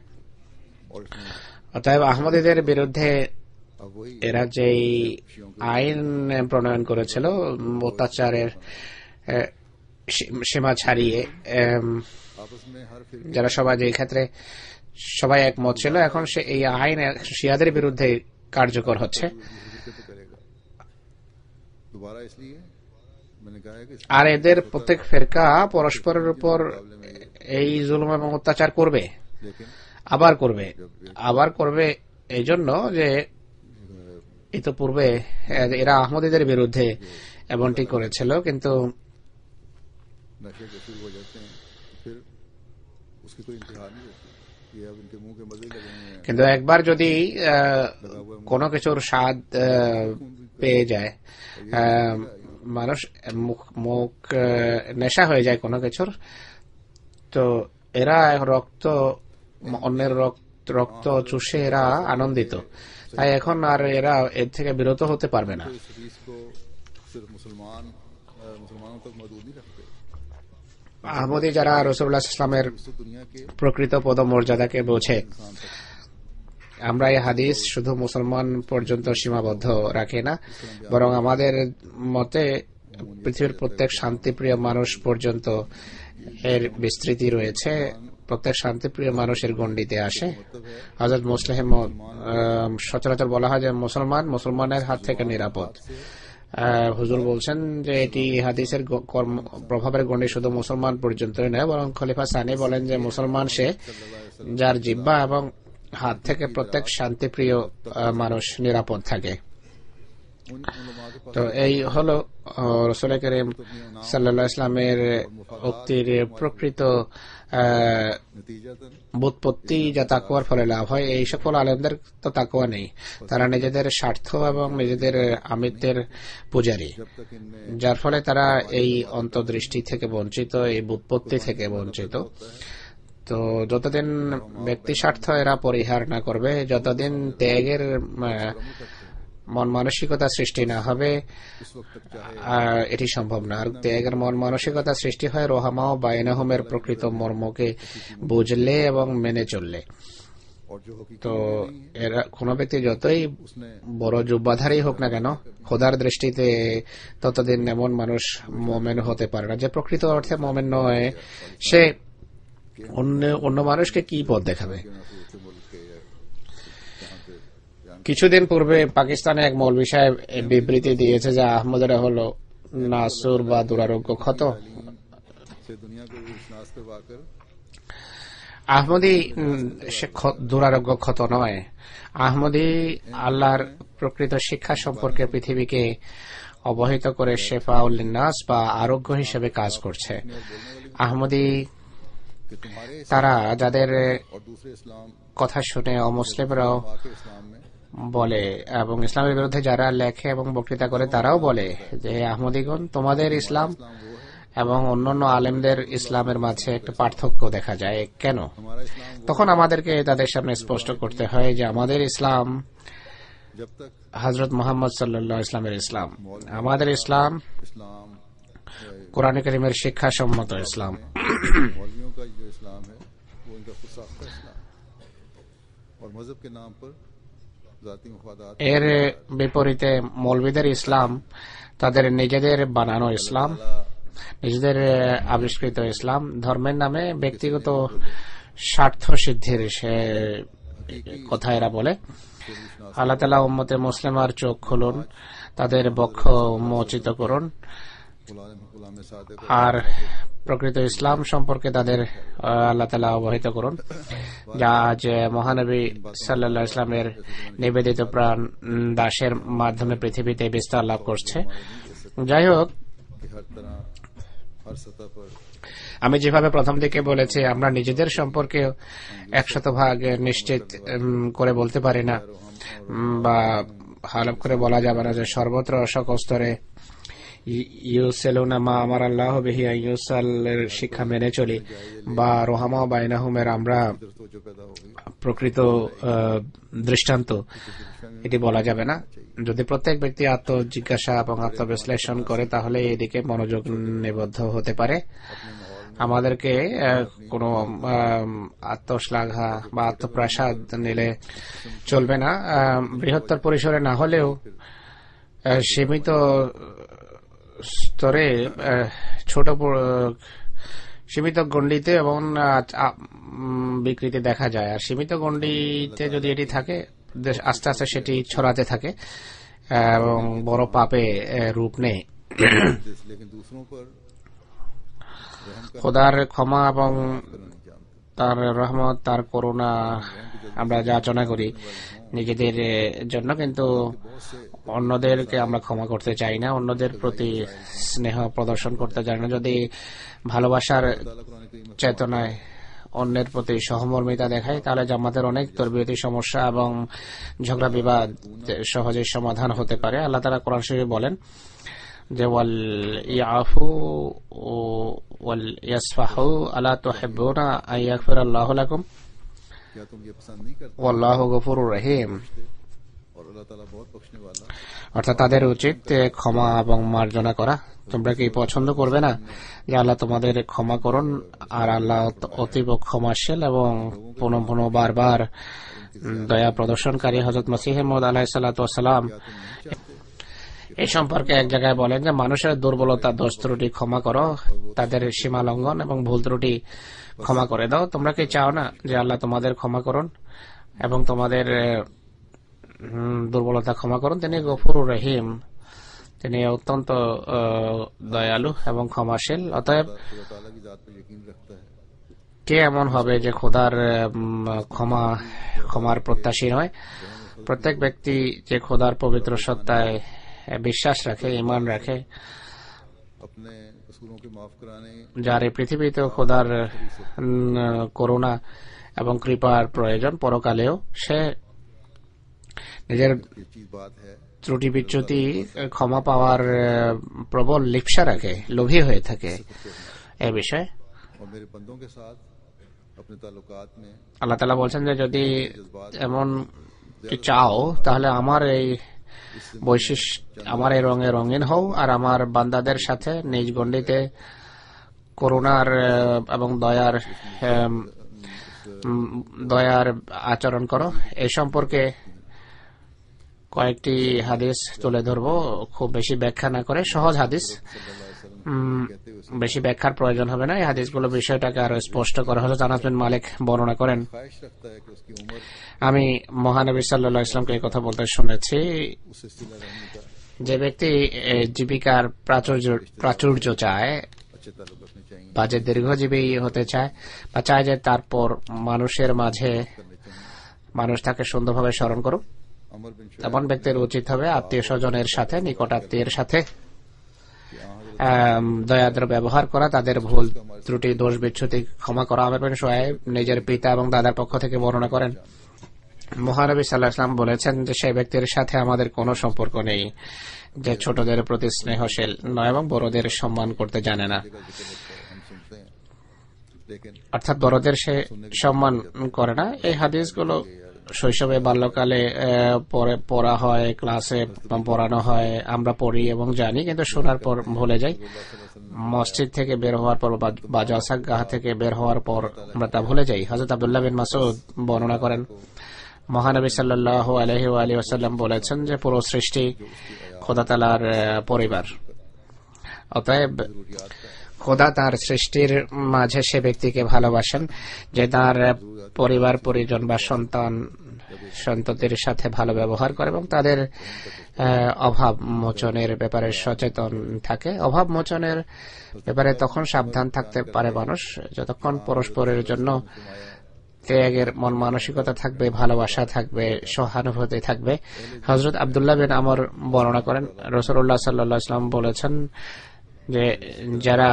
অতএব আহমদীদের বিরুদ্ধে এরা যেই আইন প্রণয়ন করেছিল অত্যাচারের সীমা ছাড়িয়ে, যারা সবাই যে ক্ষেত্রে সবাই একমত ছিল, এখন সে এই আইন শিয়াদের বিরুদ্ধে কার্যকর হচ্ছে। আর এদের প্রত্যেক ফেরকা পরস্পরের উপর এই জুলুম এবং অত্যাচার করবে, আবার করবে এই জন্য যে ইতোপূর্বে এরা আহমদীদের বিরুদ্ধে এমনটি করেছিল। কিন্তু একবার যদি কোনো কিছুর স্বাদ পেয়ে যায়, মানুষ মুখ নেশা হয়ে যায় কোনো কিছুর, তো এরা অন্যের রক্ত চুষে এরা আনন্দিত। তাই এখন আর এরা এর থেকে বিরত হতে পারবে না। আহমদী যারা রাসূলুল্লাহ সাল্লাল্লাহু আলাইহি ওয়াসাল্লামের প্রকৃত পদমর্যাদাকে বোঝে, আমরা এই হাদিস শুধু মুসলমান পর্যন্ত সীমাবদ্ধ রাখি না, বরং আমাদের মতে পৃথিবীর প্রত্যেক শান্তিপ্রিয় মানুষ পর্যন্ত এর বিস্তৃতি রয়েছে। প্রত্যেক শান্তিপ্রিয় মানুষের গণ্ডিতে আসে। হযরত মুসলিম সচরাচর বলা হয় যে মুসলমানের হাত থেকে নিরাপদ। হুজুর বলছেন যে এটি হাদিসের প্রভাবের গণ্ডি শুধু মুসলমান পর্যন্তই নয়, বরং খলিফা সানি বলেন যে মুসলমান সে যার জিহ্বা এবং হাত থেকে প্রত্যেক শান্তিপ্রিয় মানুষ নিরাপদ থাকে। তো এই হলো রাসূল করিম সাল্লাল্লাহু আলাইহি ওয়াসাল্লামের উক্তির প্রকৃত বুৎপত্তি, যা তাকওয়ার ফলে লাভ হয়। এই সকল আলেমদের তো তাকওয়া নেই, তারা নিজেদের স্বার্থ এবং নিজেদের আমিত্বের পূজারী, যার ফলে তারা এই অন্তর্দৃষ্টি থেকে বঞ্চিত, এই বুৎপত্তি থেকে বঞ্চিত। তো যতদিন ব্যক্তি স্বার্থ এরা পরিহার না করবে, যতদিন ত্যাগের মন মানসিকতা সৃষ্টি না হবে, এটি সম্ভব না। আর ত্যাগের মন মানসিকতা সৃষ্টি হয় রোহামা ও বাইনাহুমের প্রকৃত মর্মকে বুঝলে এবং মেনে চললে। তো এরা কোন ব্যক্তি যতই বড় জুব্বাধারী হোক না কেন, খোদার দৃষ্টিতে ততদিন এমন মানুষ মোমেন হতে পারে না। যে প্রকৃত অর্থে মোমেন নয়, সে অন্য মানুষকে কি পথ দেখাবে? কিছুদিন পূর্বে পাকিস্তানে এক মৌলভী সাহেব বিবৃতি দিয়েছে যে আহমদরা হলো নাসুর বা দুরারোগ্য ক্ষত। আহমদী সে দুরারোগ্য ক্ষত নয়। আহমদী আল্লাহর প্রকৃত শিক্ষা সম্পর্কে পৃথিবীকে অবহিত করে শেফাউল লিন্নাস বা আরোগ্য হিসেবে কাজ করছে। আহমদী তারা যাদের কথা শুনে অমুসলিমরাও বলে এবং ইসলামের বিরুদ্ধে যারা লেখে এবং বক্তৃতা করে তারাও বলে যে আহমদীগণ তোমাদের ইসলাম এবং অন্যান্য আলেমদের ইসলামের মাঝে একটা পার্থক্য দেখা যায় কেন? তখন আমাদেরকে তাদের সামনে স্পষ্ট করতে হয় যে আমাদের ইসলাম হযরত মুহাম্মদ সাল্লাল্লাহু আলাইহি ইসলামের ইসলাম। আমাদের ইসলাম কোরআন কারীমের শিক্ষা সম্মত ইসলাম। এর বিপরীতে মৌলবীদের ইসলাম তাদের নিজেদের বানানো ইসলাম, নিজেদের আবিষ্কৃত ইসলাম। ধর্মের নামে ব্যক্তিগত স্বার্থ সিদ্ধির কথা এরা বলে। আল্লাহ তাআলা উম্মতে মুসলিমার চোখ খুলুন, তাদের বক্ষ উন্মোচিত করুন আর প্রকৃত ইসলাম সম্পর্কে তাদের আল্লাহ তাআলা অবহিত করুন, যা আজ মহানবী সাল্লাল্লাহু আলাইহি ইসলামের নিবেদিত প্রাণ দাসের মাধ্যমে পৃথিবীতে বিস্তার লাভ করছে। যাই হোক, আমি যেভাবে প্রথম দিকে বলেছি আমরা নিজেদের সম্পর্কে 100% নিশ্চিত করে বলতে পারি না বা হালফ করে বলা যাবে না যে সর্বত্র সকল স্তরে ইউসালুনা মা আমার আল্লাহ বিহি ইউসালের শিক্ষা মেনে চলি বা রোহামা বাইনাহুমের আমরা প্রকৃত দৃষ্টান্ত, এটি বলা যাবে না। যদি প্রত্যেক ব্যক্তি আত্মজিজ্ঞাসা এবং আত্মবিশ্লেষণ করে তাহলে এদিকে মনোযোগ নিবদ্ধ হতে পারে। আমাদেরকে কোনো আত্মশ্লাঘা বা আত্মপ্রসাদ নিলে চলবে না। বৃহত্তর পরিসরে না হলেও সীমিত স্তরে ছোট সীমিত গণ্ডিতে এবং বিকৃতি দেখা যায়। আর সীমিত গণ্ডিতে যদি এটি থাকে আস্তে আস্তে সেটি ছড়াতে থাকে এবং বড় পাপে রূপ নেয়। খোদার ক্ষমা এবং তার রহমত, তার করুণা আমরা যাচনা করি নিজেদের জন্য, কিন্তু অন্যদেরকে আমরা ক্ষমা করতে চাই না, অন্যদের প্রতি স্নেহ প্রদর্শন করতে চাই না। যদি ভালোবাসার চেতনায় অন্যের প্রতি সহমর্মিতা দেখায় তাহলে জামাতের অনেক তরবিয়তি সমস্যা এবং ঝগড়া বিবাদ সহজে সমাধান হতে পারে। আল্লাহ তাআলা কোরআন শরীফে বলেন যে ওয়াল ইয়াফু ওয়াল ইয়াসফাহু আলা তুহিব্বুনা আন ইয়াগফিরাল্লাহু লাকুম ওয়াল্লাহু গফুরুর রহিম। অর্থাৎ তাদের উচিত ক্ষমা এবং মার্জনা করা। তোমরা কি পছন্দ করবে না যে আল্লাহ তোমাদের ক্ষমা করুন? আর আল্লাহ অতীব ক্ষমাশীল এবং পুনঃ পুনঃ বারবার দয়া প্রদর্শনকারী। হযরত মসিহ মাউদ আলাইহিস সালাতু ওয়াস সালাম এই সম্পর্কে এক জায়গায় বলেন যে মানুষের দুর্বলতা, দোষ ত্রুটি ক্ষমা করো, তাদের সীমা লঙ্ঘন এবং ভুল ত্রুটি ক্ষমা করে দাও। তোমরা কি চাও না যে আল্লাহ তোমাদের ক্ষমা করুন এবং তোমাদের দুর্বলতা ক্ষমা করুন? তিনি গফুরুর রহিম, তিনি অত্যন্ত দয়ালু এবং ক্ষমাশীল। অতএব কে এমন হবে যে খোদার ক্ষমার প্রত্যাশী নয়? প্রত্যেক ব্যক্তি যে খোদার পবিত্র সত্তায় বিশ্বাস রাখে, ঈমান রাখে, যার এই পৃথিবীতে খোদার করুণা এবং কৃপার প্রয়োজন, পরকালেও সে নিজের ত্রুটি বিচ্যুতি ক্ষমা পাওয়ার প্রবল লিপ্সা রাখে, লোভী হয়ে থাকে। এ বিষয়ে আল্লাহ তাআলা বলছেন যে যদি এমন চাও তাহলে আমার এই বৈশিষ্ট্য, আমার এই রঙে রঙিন হও আর আমার বান্দাদের সাথে নিজ গণ্ডিতে করুণার এবং দয়ার আচরণ করো। এই সম্পর্কে কয়েকটি হাদিস তুলে ধরবো, খুব বেশি ব্যাখ্যা না করে, সহজ হাদিস, বেশি ব্যাখ্যার প্রয়োজন হবে না। এই হাদিসগুলো বিষয়টাকে আরো স্পষ্ট করা হলো। আনাস বিন মালিক বর্ণনা করেন, আমি মহানবী সাল্লাল্লাহু আলাইহি ওয়াসাল্লামকে এই কথা বলতে শুনেছি, যে ব্যক্তি জীবিকার প্রাচুর্য চায় বা যে দীর্ঘজীবী হতে চায় বা চায় যে তারপর মানুষের মাঝে মানুষ তাকে সুন্দরভাবে স্মরণ করুক, এমন ব্যক্তির উচিত হবে আত্মীয় স্বজনের সাথে, নিকট আত্মীয়ের সাথে দয়াদ্র ব্যবহার করা, তাদের ভুল ত্রুটি দোষ বিচ্যুতি ক্ষমা করা। আমির বিন শুআয়ব নিজের পিতা এবং দাদার পক্ষ থেকে বর্ণনা করেন, মহানবী সাল্লাল্লাহু আলাইহি ওয়াসাল্লাম বলেছেন যে সেই ব্যক্তির সাথে আমাদের কোনো সম্পর্ক নেই যে ছোটদের প্রতি স্নেহশীল নয় এবং বড়দের সম্মান করতে জানে না। অর্থাৎ বড়দের সে সম্মান করে না। এই হাদিসগুলো শৈশবে বাল্যকালে পড়া হয়, ক্লাসে পড়ানো হয়, আমরা পড়ি এবং জানি, কিন্তু শোনার পর ভুলে যাই। মসজিদ থেকে বের হওয়ার পর বা জলসাগাহ থেকে বের হওয়ার পর আমরা তা ভুলে যাই। হযরত আব্দুল্লাহ বিন মাসউদ বর্ণনা করেন, মহানবী সাল্লাল্লাহু আলাইহি ওয়াসাল্লাম বলেছেন যে পুরো সৃষ্টি খোদা তাআলার পরিবার। অতএব খোদা তার সৃষ্টির মাঝে সে ব্যক্তিকে ভালোবাসেন যে তার পরিবার পরিজন বা সন্ততির সাথে ভালো ব্যবহার করে এবং তাদের অভাব মোচনের ব্যাপারে সচেতন থাকে। অভাব মোচনের ব্যাপারে তখন সাবধান থাকতে পারে মানুষ যতক্ষণ পরস্পরের জন্য ত্যাগের মন মানসিকতা থাকবে, ভালোবাসা থাকবে, সহানুভূতি থাকবে। হযরত আব্দুল্লাহ বিন আমর বর্ণনা করেন, রাসূলুল্লাহ সাল্লাল্লাহু আলাইহি ওয়াসাল্লাম বলেছেন যে যারা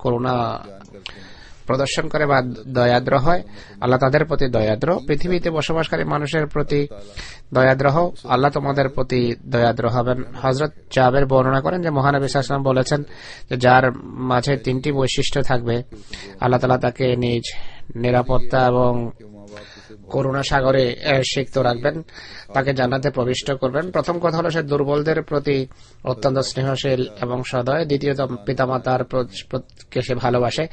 করুণা প্রদর্শন করে বা দয়াদ্র হয়, আল্লাহ তাদের প্রতি দয়াদ্র। পৃথিবীতে বসবাসকারী মানুষের প্রতি দয়াদ্র হও, আল্লাহ তোমাদের প্রতি দয়াদ্র হবেন। হযরত জাবের বর্ণনা করেন যে মহানবী সাল্লাল্লাহু আলাইহি ওয়াসাল্লাম বলেছেন যে যার মাঝে তিনটি বৈশিষ্ট্য থাকবে আল্লাহ তাআলা তাকে নিজ নিরাপত্তা এবং করুণা সাগরে সিক্ত রাখবেন, তাকে জান্নাতে প্রবিষ্ট করবেন। প্রথম কথা হলো সে দুর্বলদের প্রতি অত্যন্ত স্নেহশীল এবং সদয়। দ্বিতীয়ত পিতামাতার কে সে ভালোবাসে।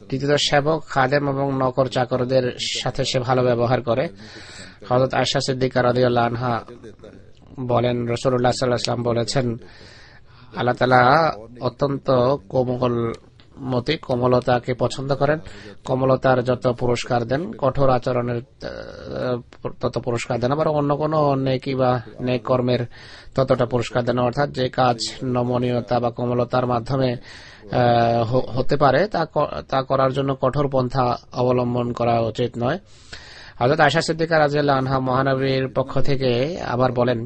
তৃতীয়ত সেবক, খাদেম এবং নকর চাকরদের সাথে সে ভালো ব্যবহার করে। হযরত আয়েশা সিদ্দিকা রাদিয়াল্লাহু আনহা বলেন, রাসূলুল্লাহ সাল্লাল্লাহু আলাইহি ওয়াসাল্লাম বলেছেন আল্লাহ তাআলা অত্যন্ত কোমলতাকে পছন্দ করেন। কোমলতার যত পুরস্কার দেন, কঠোর আচরণের তত পুরস্কার দেন, আবার অন্য কোন নেকি বা নেক কর্মের ততটা পুরস্কার দেন। অর্থাৎ যে কাজ নমনীয়তা বা কোমলতার মাধ্যমে হতে পারে তা করার জন্য কঠোর পন্থা অবলম্বন করা উচিত নয়। হযরত আয়েশা সিদ্দিকা রাদিয়াল্লাহু আনহা মহানবীর পক্ষ থেকে আবার বলেন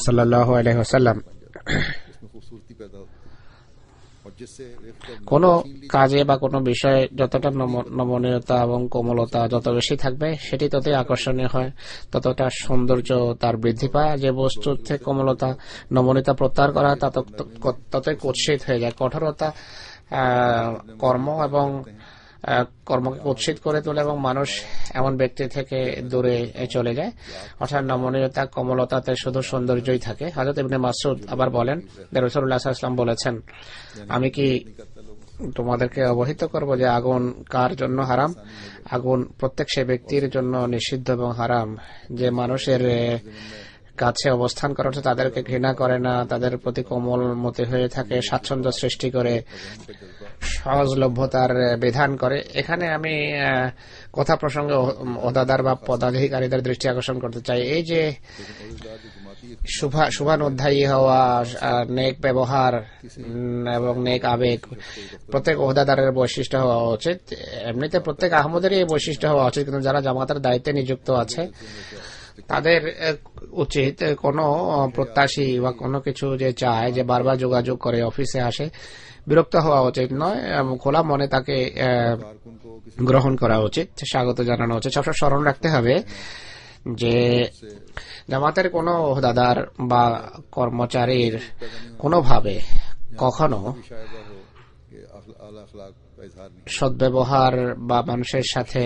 সাল্লাল্লাহু আলাইহি ওয়াসাল্লাম, কোন কাজে বা কোন বিষয়ে যতটা নমনীয়তা এবং কোমলতা যত বেশি থাকবে সেটি ততই আকর্ষণীয় হয়, ততটা সৌন্দর্য তার বৃদ্ধি পায়। যে বস্তুর থেকে কোমলতা নমনীয়তা প্রত্যাহার করা ততই কুৎসিত হয়ে যায়। কঠোরতা কর্ম এবং কর্মকে কুৎসিত করে তোলে এবং মানুষ এমন ব্যক্তি থেকে দূরে চলে যায়। অর্থাৎ নমনীয়তা কমলতাতে শুধু সৌন্দর্যই থাকে। হযরত ইবনে মাসউদ আবার বলেন, রাসূলুল্লাহ সাল্লাল্লাহু আলাইহি ওয়াসাল্লাম বলেছেন, আমি কি তোমাদেরকে অবহিত করব যে আগুন কার জন্য হারাম? আগুন প্রত্যেক সে ব্যক্তির জন্য নিষিদ্ধ এবং হারাম যে মানুষের কাছে অবস্থান করে, তাদেরকে ঘৃণা করে না, তাদের প্রতি কোমল মতি হয়ে থাকে, স্বাচ্ছন্দ্য সৃষ্টি করে, সহজলভ্যতার বিধান করে। এখানে আমি কথা প্রসঙ্গে ওহদাদার বা পদাধিকারীদের দৃষ্টি আকর্ষণ করতে চাই। এই যে শুভানুধ্যায়ী হওয়া, নেক ব্যবহার এবং নেক আবেগ প্রত্যেক ওহদাদারের বৈশিষ্ট্য হওয়া উচিত। এমনিতে প্রত্যেক আহমদেরই এই বৈশিষ্ট্য হওয়া উচিত, কিন্তু যারা জামাতের দায়িত্বে নিযুক্ত আছে তাদের উচিত কোনো প্রত্যাশী বা কোনো কিছু যে চায়, যে বারবার যোগাযোগ করে অফিসে আসে, বিরক্ত হওয়া উচিত নয়। খোলা মনে তাকে গ্রহণ করা উচিত, স্বাগত জানানো উচিত। সবসময় স্মরণ রাখতে হবে যে জামাতের কোনো ওহদাদার বা কর্মচারীর কোনোভাবে কখনো সদ্ব্যবহার বা মানুষের সাথে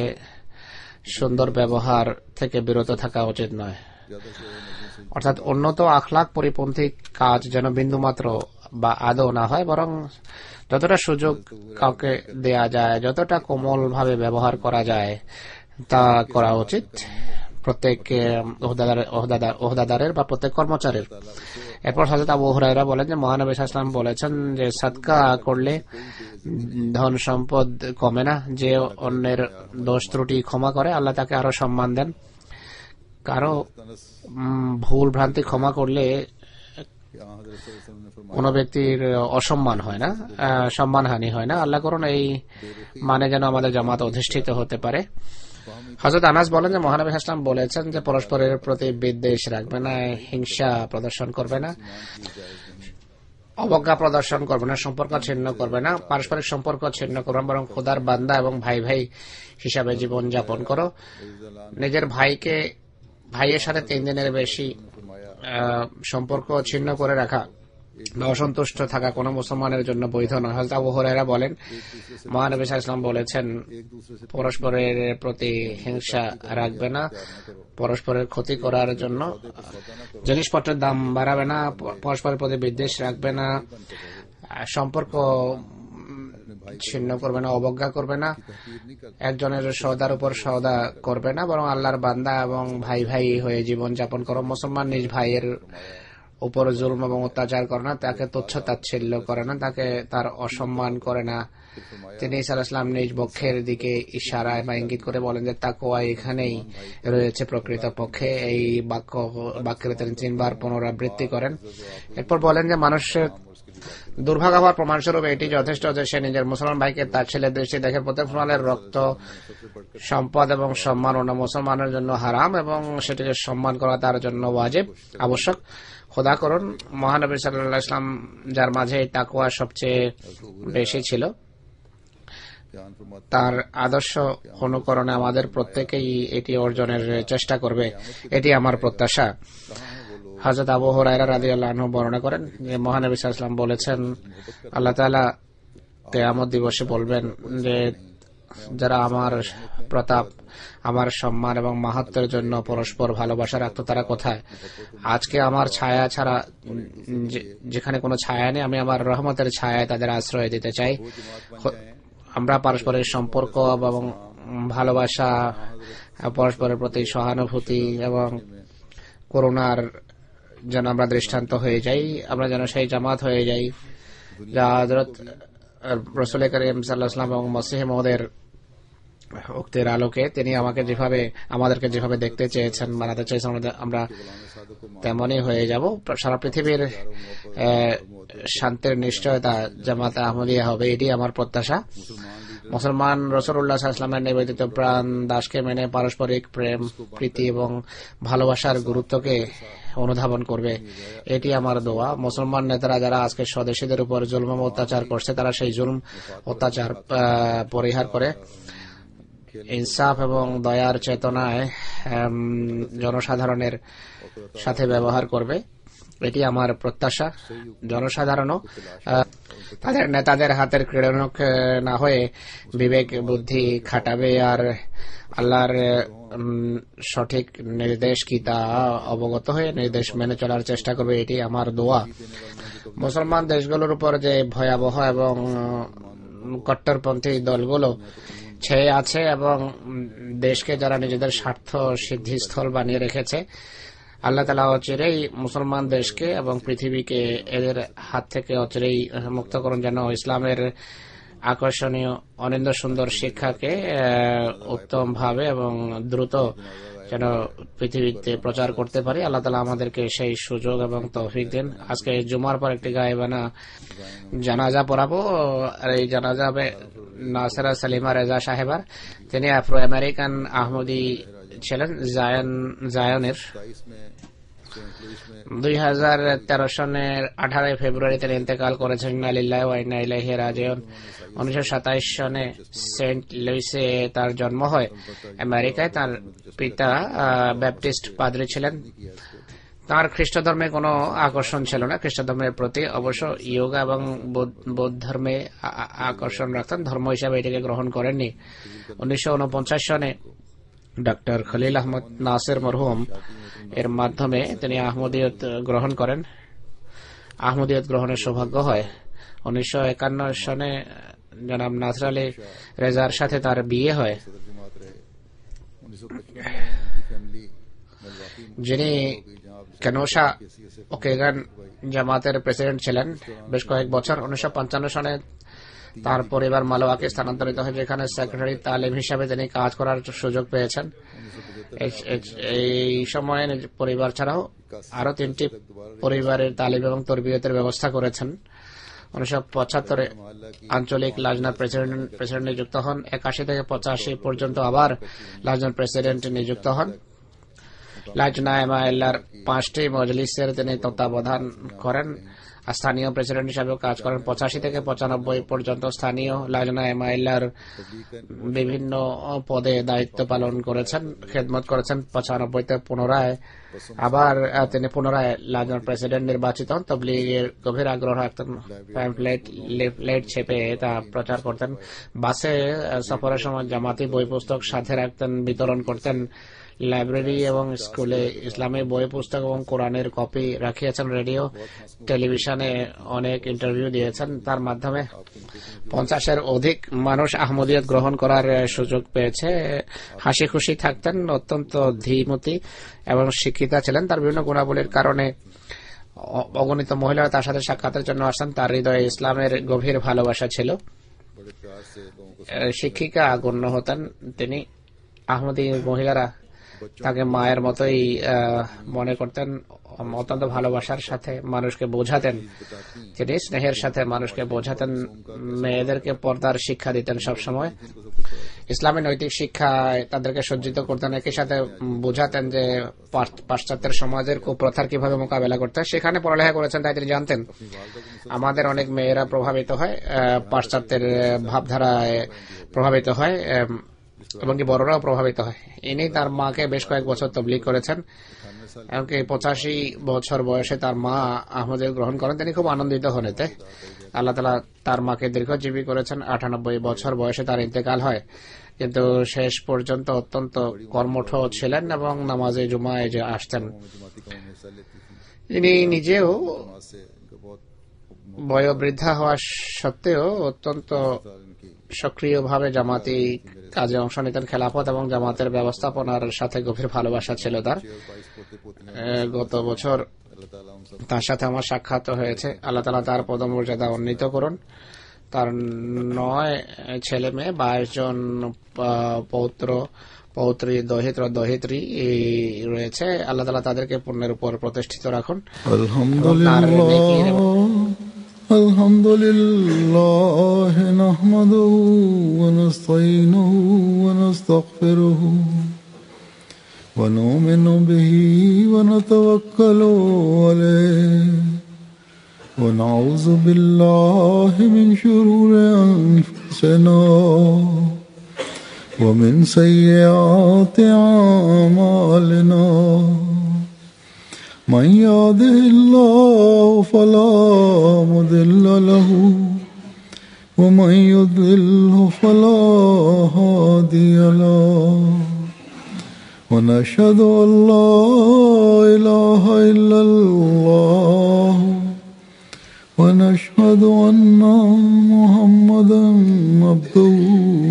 সুন্দর ব্যবহার থেকে বিরত থাকা উচিত নয়। অর্থাৎ উন্নত আখলাক পরিপন্থী কাজ যেন বিন্দুমাত্র বা আদৌ না হয়, বরং যতটা সুযোগ কাউকে দেয়া যায়, যতটা কোমল ভাবে ব্যবহার করা যায় তা করা উচিত প্রত্যেক ওহদাদারের বা প্রত্যেক কর্মচারীর। এরপর হযরত আবু হুরায়রা বলেন যে মহানবী সাল্লাল্লাহু আলাইহি ওয়াসাল্লাম বলেছেন যে সাদকা করলে ধন সম্পদ কমে না। যে অন্যের দোষ ত্রুটি ক্ষমা করে আল্লাহ তাকে আরো সম্মান দেন। কারো ভুল ভ্রান্তি ক্ষমা করলে কোনো ব্যক্তির অসম্মান হয় না, সম্মানহানি হয় না। আল্লাহ করুন এই মানে যেন আমাদের জামাত অধিষ্ঠিত হতে পারে। হযরত আনাস বলেন যে মহানবী ইসলাম বলেছেন যে পরস্পরের প্রতি বিদ্বেষ রাখবে না, হিংসা প্রদর্শন করবে না, অবজ্ঞা প্রদর্শন করবে না, সম্পর্ক ছিন্ন করবে না, পারস্পরিক সম্পর্ক ছিন্ন করবে না, বরং খোদার বান্দা এবং ভাই ভাই হিসাবে জীবন যাপন করো। নিজের ভাইয়ের সাথে 3 দিনের বেশি সম্পর্ক ছিন্ন করে রাখা বা অসন্তুষ্ট থাকা কোন মুসলমানের জন্য বৈধ নয়। হযরত আবু হুরায়রা বলেন মহানবী সাল্লাল্লাহু আলাইহি ওয়াসাল্লাম বলেছেন পরস্পরের প্রতি হিংসা রাখবে না, পরস্পরের ক্ষতি করার জন্য জিনিসপত্রের দাম বাড়াবে না, পরস্পরের প্রতি বিদ্বেষ রাখবে না, সম্পর্ক ছিন্ন করবে না, অবজ্ঞা করবে না, একজনের সওদার উপর সওদা করবে না, বরং আল্লাহর বান্দা এবং ভাই ভাই হয়ে জীবন যাপন করো। মুসলমান নিজ ভাইয়ের উপর জুলম এবং অত্যাচার করে না, তাকে তুচ্ছ তাচ্ছিল্য করে না, তাকে তার অসম্মান করে না। তিনি সাল্লাল্লাহু আলাইহি ওয়াসাল্লাম নিজ বক্ষের দিকে ইশারায় বা ইঙ্গিত করে বলেন যে তাকওয়া এখানেই রয়েছে প্রকৃত পক্ষে। এই বাক্যের তিনি 3 বার পুনরাবৃত্তি করেন। এরপর বলেন যে মানুষের দুর্ভাগ্য হওয়ার প্রমাণস্বরূপ এটি যথেষ্ট যে সে নিজের মুসলমান ভাইকে তার ছেলের দৃষ্টি দেখে। প্রত্যেক মুসলমানের রক্ত, সম্পদ এবং সম্মান অন্য মুসলমানের জন্য হারাম এবং সেটিকে সম্মান করা তার জন্য ওয়াজিব, আবশ্যক। খোদা করুন মহানবী সাল্লাল্লাহু আলাইহি ওয়াসাল্লাম যার মাঝে তাকওয়া সবচেয়ে বেশি ছিল, তার আদর্শ অনুকরণে আমাদের প্রত্যেকেই এটি অর্জনের চেষ্টা করবে, এটি আমার প্রত্যাশা। হযরত আবু হুরায়রা রাদিয়াল্লাহু আনহু বর্ণনা করেন যে মহানবী সাল্লাল্লাহু আলাইহি ওয়াসাল্লাম বলেছেন আল্লাহ তাআলা কিয়ামত দিবসে বলবেন যে যারা আমার প্রতাপ, আমার সম্মান এবং মাহাত্ম্যের জন্য পরস্পর ভালোবাসা রাখতো তারা কোথায়? আজকে আমার ছায়া ছাড়া, যেখানে কোনো ছায়া নেই, আমি আমার রহমতের ছায়ায় তাদের আশ্রয় দিতে চাই। আমরা পারস্পরিক সম্পর্ক এবং ভালোবাসা, পরস্পরের প্রতি সহানুভূতি এবং করুণার যেন আমরা দৃষ্টান্ত হয়ে যাই, আমরা যেন সেই জামাত হয়ে যাই যা হযরত রাসূল করিম সাল্লাল্লাহু আলাইহি ওয়াসাল্লাম এবং মসিহ মওউদের উক্তির আলোকে তিনি আমাদেরকে যেভাবে দেখতে চেয়েছেন, বানাতে চেয়েছেন, আমরা তেমনই হয়ে যাব। সারা পৃথিবীর শান্তির নিশ্চয়তা জামাতে আহমদিয়া হবে, এটি আমার প্রত্যাশা। মুসলমান রাসূলুল্লাহ সাল্লাল্লাহু আলাইহি ওয়াসাল্লামের নিবেদিত প্রাণ দাসকে মেনে পারস্পরিক প্রেম, প্রীতি এবং ভালোবাসার গুরুত্বকে অনুধাবন করবে, এটি আমার দোয়া। মুসলমান নেতারা যারা আজকে স্বদেশীদের উপর জুলম ও অত্যাচার করছে, তারা সেই জুলম অত্যাচার পরিহার করে ইনসাফ এবং দয়ার চেতনায় জনসাধারণের সাথে ব্যবহার করবে, এটি আমার প্রত্যাশা। জনসাধারণও তাদের নেতাদের হাতের ক্রীড়নক না হয়ে বিবেক বুদ্ধি খাটাবে আর আল্লাহর সঠিক নির্দেশ কি তা অবগত হয়ে নির্দেশ মেনে চলার চেষ্টা করবে, এটি আমার দোয়া। মুসলমান দেশগুলোর উপর যে ভয়াবহ এবং কট্টরপন্থী দলগুলো ছেয়ে আছে এবং দেশকে যারা নিজেদের স্বার্থ সিদ্ধিস্থল বানিয়ে রেখেছে, আল্লাহ তাআলা অচিরেই মুসলমান দেশকে এবং পৃথিবীকে এদের হাত থেকে অচিরেই মুক্ত করুন, যেন ইসলামের আকর্ষণীয় অনিন্দ সুন্দর শিক্ষাকে উত্তম ভাবে এবং দ্রুত যেন পৃথিবীতে প্রচার করতে পারি। আল্লাহ তাআলা আমাদেরকে সেই সুযোগ এবং তৌফিক দিন। আজকে জুমার পর একটি গায়েবানা জানাজা পড়াবো। আর এই জানাজা হবে নাসেরা সালিমা রেজা সাহেবার। তিনি আফ্রো আমেরিকান আহমদি ছিলেন, জায়নের। 2013 সনের 18 ফেব্রুয়ারি তিনি ইন্তেকাল করেছেন। ইন্না লিল্লাহি ওয়া ইন্না ইলাইহি রাজিউন। 1927 সনে সেন্ট লুইসে তার জন্ম হয়। আমেরিকায় তার পিতা ব্যাপটিস্ট পাদ্রী ছিলেন। তার খ্রিস্ট ধর্মে কোনো আকর্ষণ ছিল না। খ্রিস্ট ধর্মের প্রতি অবশ্য ইয়োগা এবং বৌদ্ধ ধর্মে আকর্ষণ রাখতেন, ধর্ম হিসাবে এটিকে গ্রহণ করেননি। 1949 সনে ডক্টর খলিল আহমদ নাসির মরহুম এর মাধ্যমে তিনি আহমদিয়ত গ্রহণ করেন। আহমদিয়ত গ্রহণের সৌভাগ্য হয়। 1951 সনে জনাব নাসর আলী রেজার সাথে তার বিয়ে হয়, যিনি কেনোসা ওকেগান জামাতের প্রেসিডেন্ট ছিলেন বেশ কয়েক বছর। 1955 সনে তার পরিবার মালওয়াকে স্থানান্তরিত হয়, যেখানে সেক্রেটারি তালিম হিসাবে তিনি কাজ করার সুযোগ পেয়েছেন। এই সময়ে পরিবার ছাড়াও আরো 3টি পরিবারের তালিম এবং তরবিয়তের ব্যবস্থা করেছেন। 1975 আঞ্চলিক লাজনার প্রেসিডেন্ট নিযুক্ত হন। 81 থেকে 85 পর্যন্ত আবার লাজনার প্রেসিডেন্ট নিযুক্ত হন। লাজনা এমআইএলআর 5টি মজলিসের তিনি তত্ত্বাবধান করেন। স্থানীয় প্রেসিডেন্ট হিসাবেও কাজ করেন। 85 থেকে 95 পর্যন্ত স্থানীয় লাজনা এমআইএলআর বিভিন্ন পদে দায়িত্ব পালন করেছেন, খেদমত করেছেন। 95তে তিনি পুনরায় লাজনার প্রেসিডেন্ট নির্বাচিত হন। তবলিগের গভীর আগ্রহ রাখতেন। প্যাম্পলেট, লিফলেট ছেপে তা প্রচার করতেন। বাসে সফরের সময় জামাতি বই পুস্তক সাথে রাখতেন, বিতরণ করতেন। লাইব্রেরি এবং স্কুলে ইসলামী বই পুস্তক এবং কোরআনের কপি রাখিয়েছেন। রেডিও টেলিভিশনে অনেক ইন্টারভিউ দিয়েছেন। তার মাধ্যমে 50-এর অধিক মানুষ আহমদিয়ত গ্রহণ করার সুযোগ পেয়েছে। হাসি খুশি থাকতেন, অত্যন্ত ধীমতী এবং শিক্ষিতা ছিলেন। তার বিভিন্ন গুণাবলীর কারণে অগণিত মহিলারা তার সাথে সাক্ষাতের জন্য আসতেন। তার হৃদয়ে ইসলামের গভীর ভালোবাসা ছিল। শিক্ষিকা গণ্য হতেন তিনি। আহমদী মহিলারা তাকে মায়ের মতোই মনে করতেন। অত্যন্ত ভালোবাসার সাথে মানুষকে বোঝাতেন, তিনি স্নেহের সাথে মানুষকে বোঝাতেন। মেয়েদেরকে পর্দার শিক্ষা দিতেন সবসময়। ইসলামী নৈতিক শিক্ষায় তাদেরকে সজ্জিত করতেন। একই সাথে বোঝাতেন যে পাশ্চাত্যের সমাজের কুপ্রথার কিভাবে মোকাবেলা করতে হয়। সেখানে পড়ালেখা করেছেন, তাই তিনি জানতেন। আমাদের অনেক মেয়েরা প্রভাবিত হয়, পাশ্চাত্যের ভাবধারায় প্রভাবিত হয়, এমনকি বড়রাও প্রভাবিত হয়। ইনি তার মাকে বেশ কয়েক বছর তবলিগ করেছেন। এমনকি 85 বছর বয়সে তার মা আহমদিয়ত গ্রহণ করেন। তিনি খুব আনন্দিত হন এতে। আল্লাহ তাআলা তার মাকে দীর্ঘজীবী করেছেন। 98 বছর বয়সে তার ইন্তেকাল হয়, কিন্তু শেষ পর্যন্ত অত্যন্ত কর্মঠ ছিলেন এবং নামাজে জুমায় যে আসতেন। তিনি নিজেও বয়োবৃদ্ধা হওয়া সত্ত্বেও অত্যন্ত সক্রিয়ভাবে জামাতি কাজে অংশ নিতেন। খেলাফত এবং জামাতের ব্যবস্থাপনার সাথে গভীর ভালোবাসা ছিল তার। গত বছর তার সাথে আমার সাক্ষাৎ হয়েছে। আল্লাহ তাআলা তার পদমর্যাদা উন্নীত করুন। তার 9 ছেলে মেয়ে, 22 জন পৌত্র পৌত্রী, দহিত্রী রয়েছে। আল্লাহ তাআলা তাদেরকে পুণ্যের উপর প্রতিষ্ঠিত রাখুন। আলহামদুলিল্লাহ নাহমাদুহু ওয়া নাস্তাঈনুহু ওয়া নাস্তাগফিরুহু ওয়া নু'মিনু বিহি ওয়া নাতাওয়াক্কালু আলাইহি ওয়া নাউযু বিল্লাহি মিন শুরুরি আনফুসিনা ওয়া মিন সাইয়্যাতি আ'মালিনা। من يهده الله فلا مضل له ومن يضلل فلا هادي له ونشهد أن لا إله إلا الله ونشهد أن محمدا عبده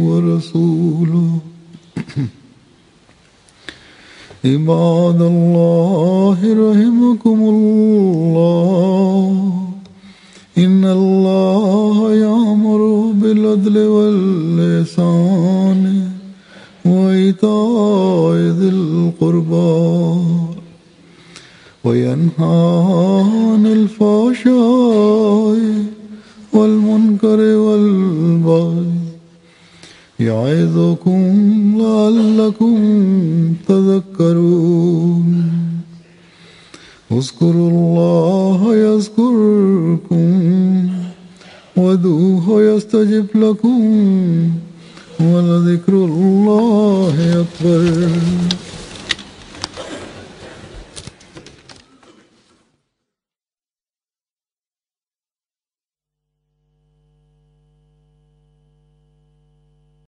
ورسوله. عباد الله رحمكم الله إن الله يأمر بالعدل والإحسان وإيتاء ذي القربى وينهى عن الفحشاء والمنكر والبغي يعظكم لعلكم تذكرون. اذكروا الله يذكركم وادعوه يستجب لكم ولذكر الله أكبر.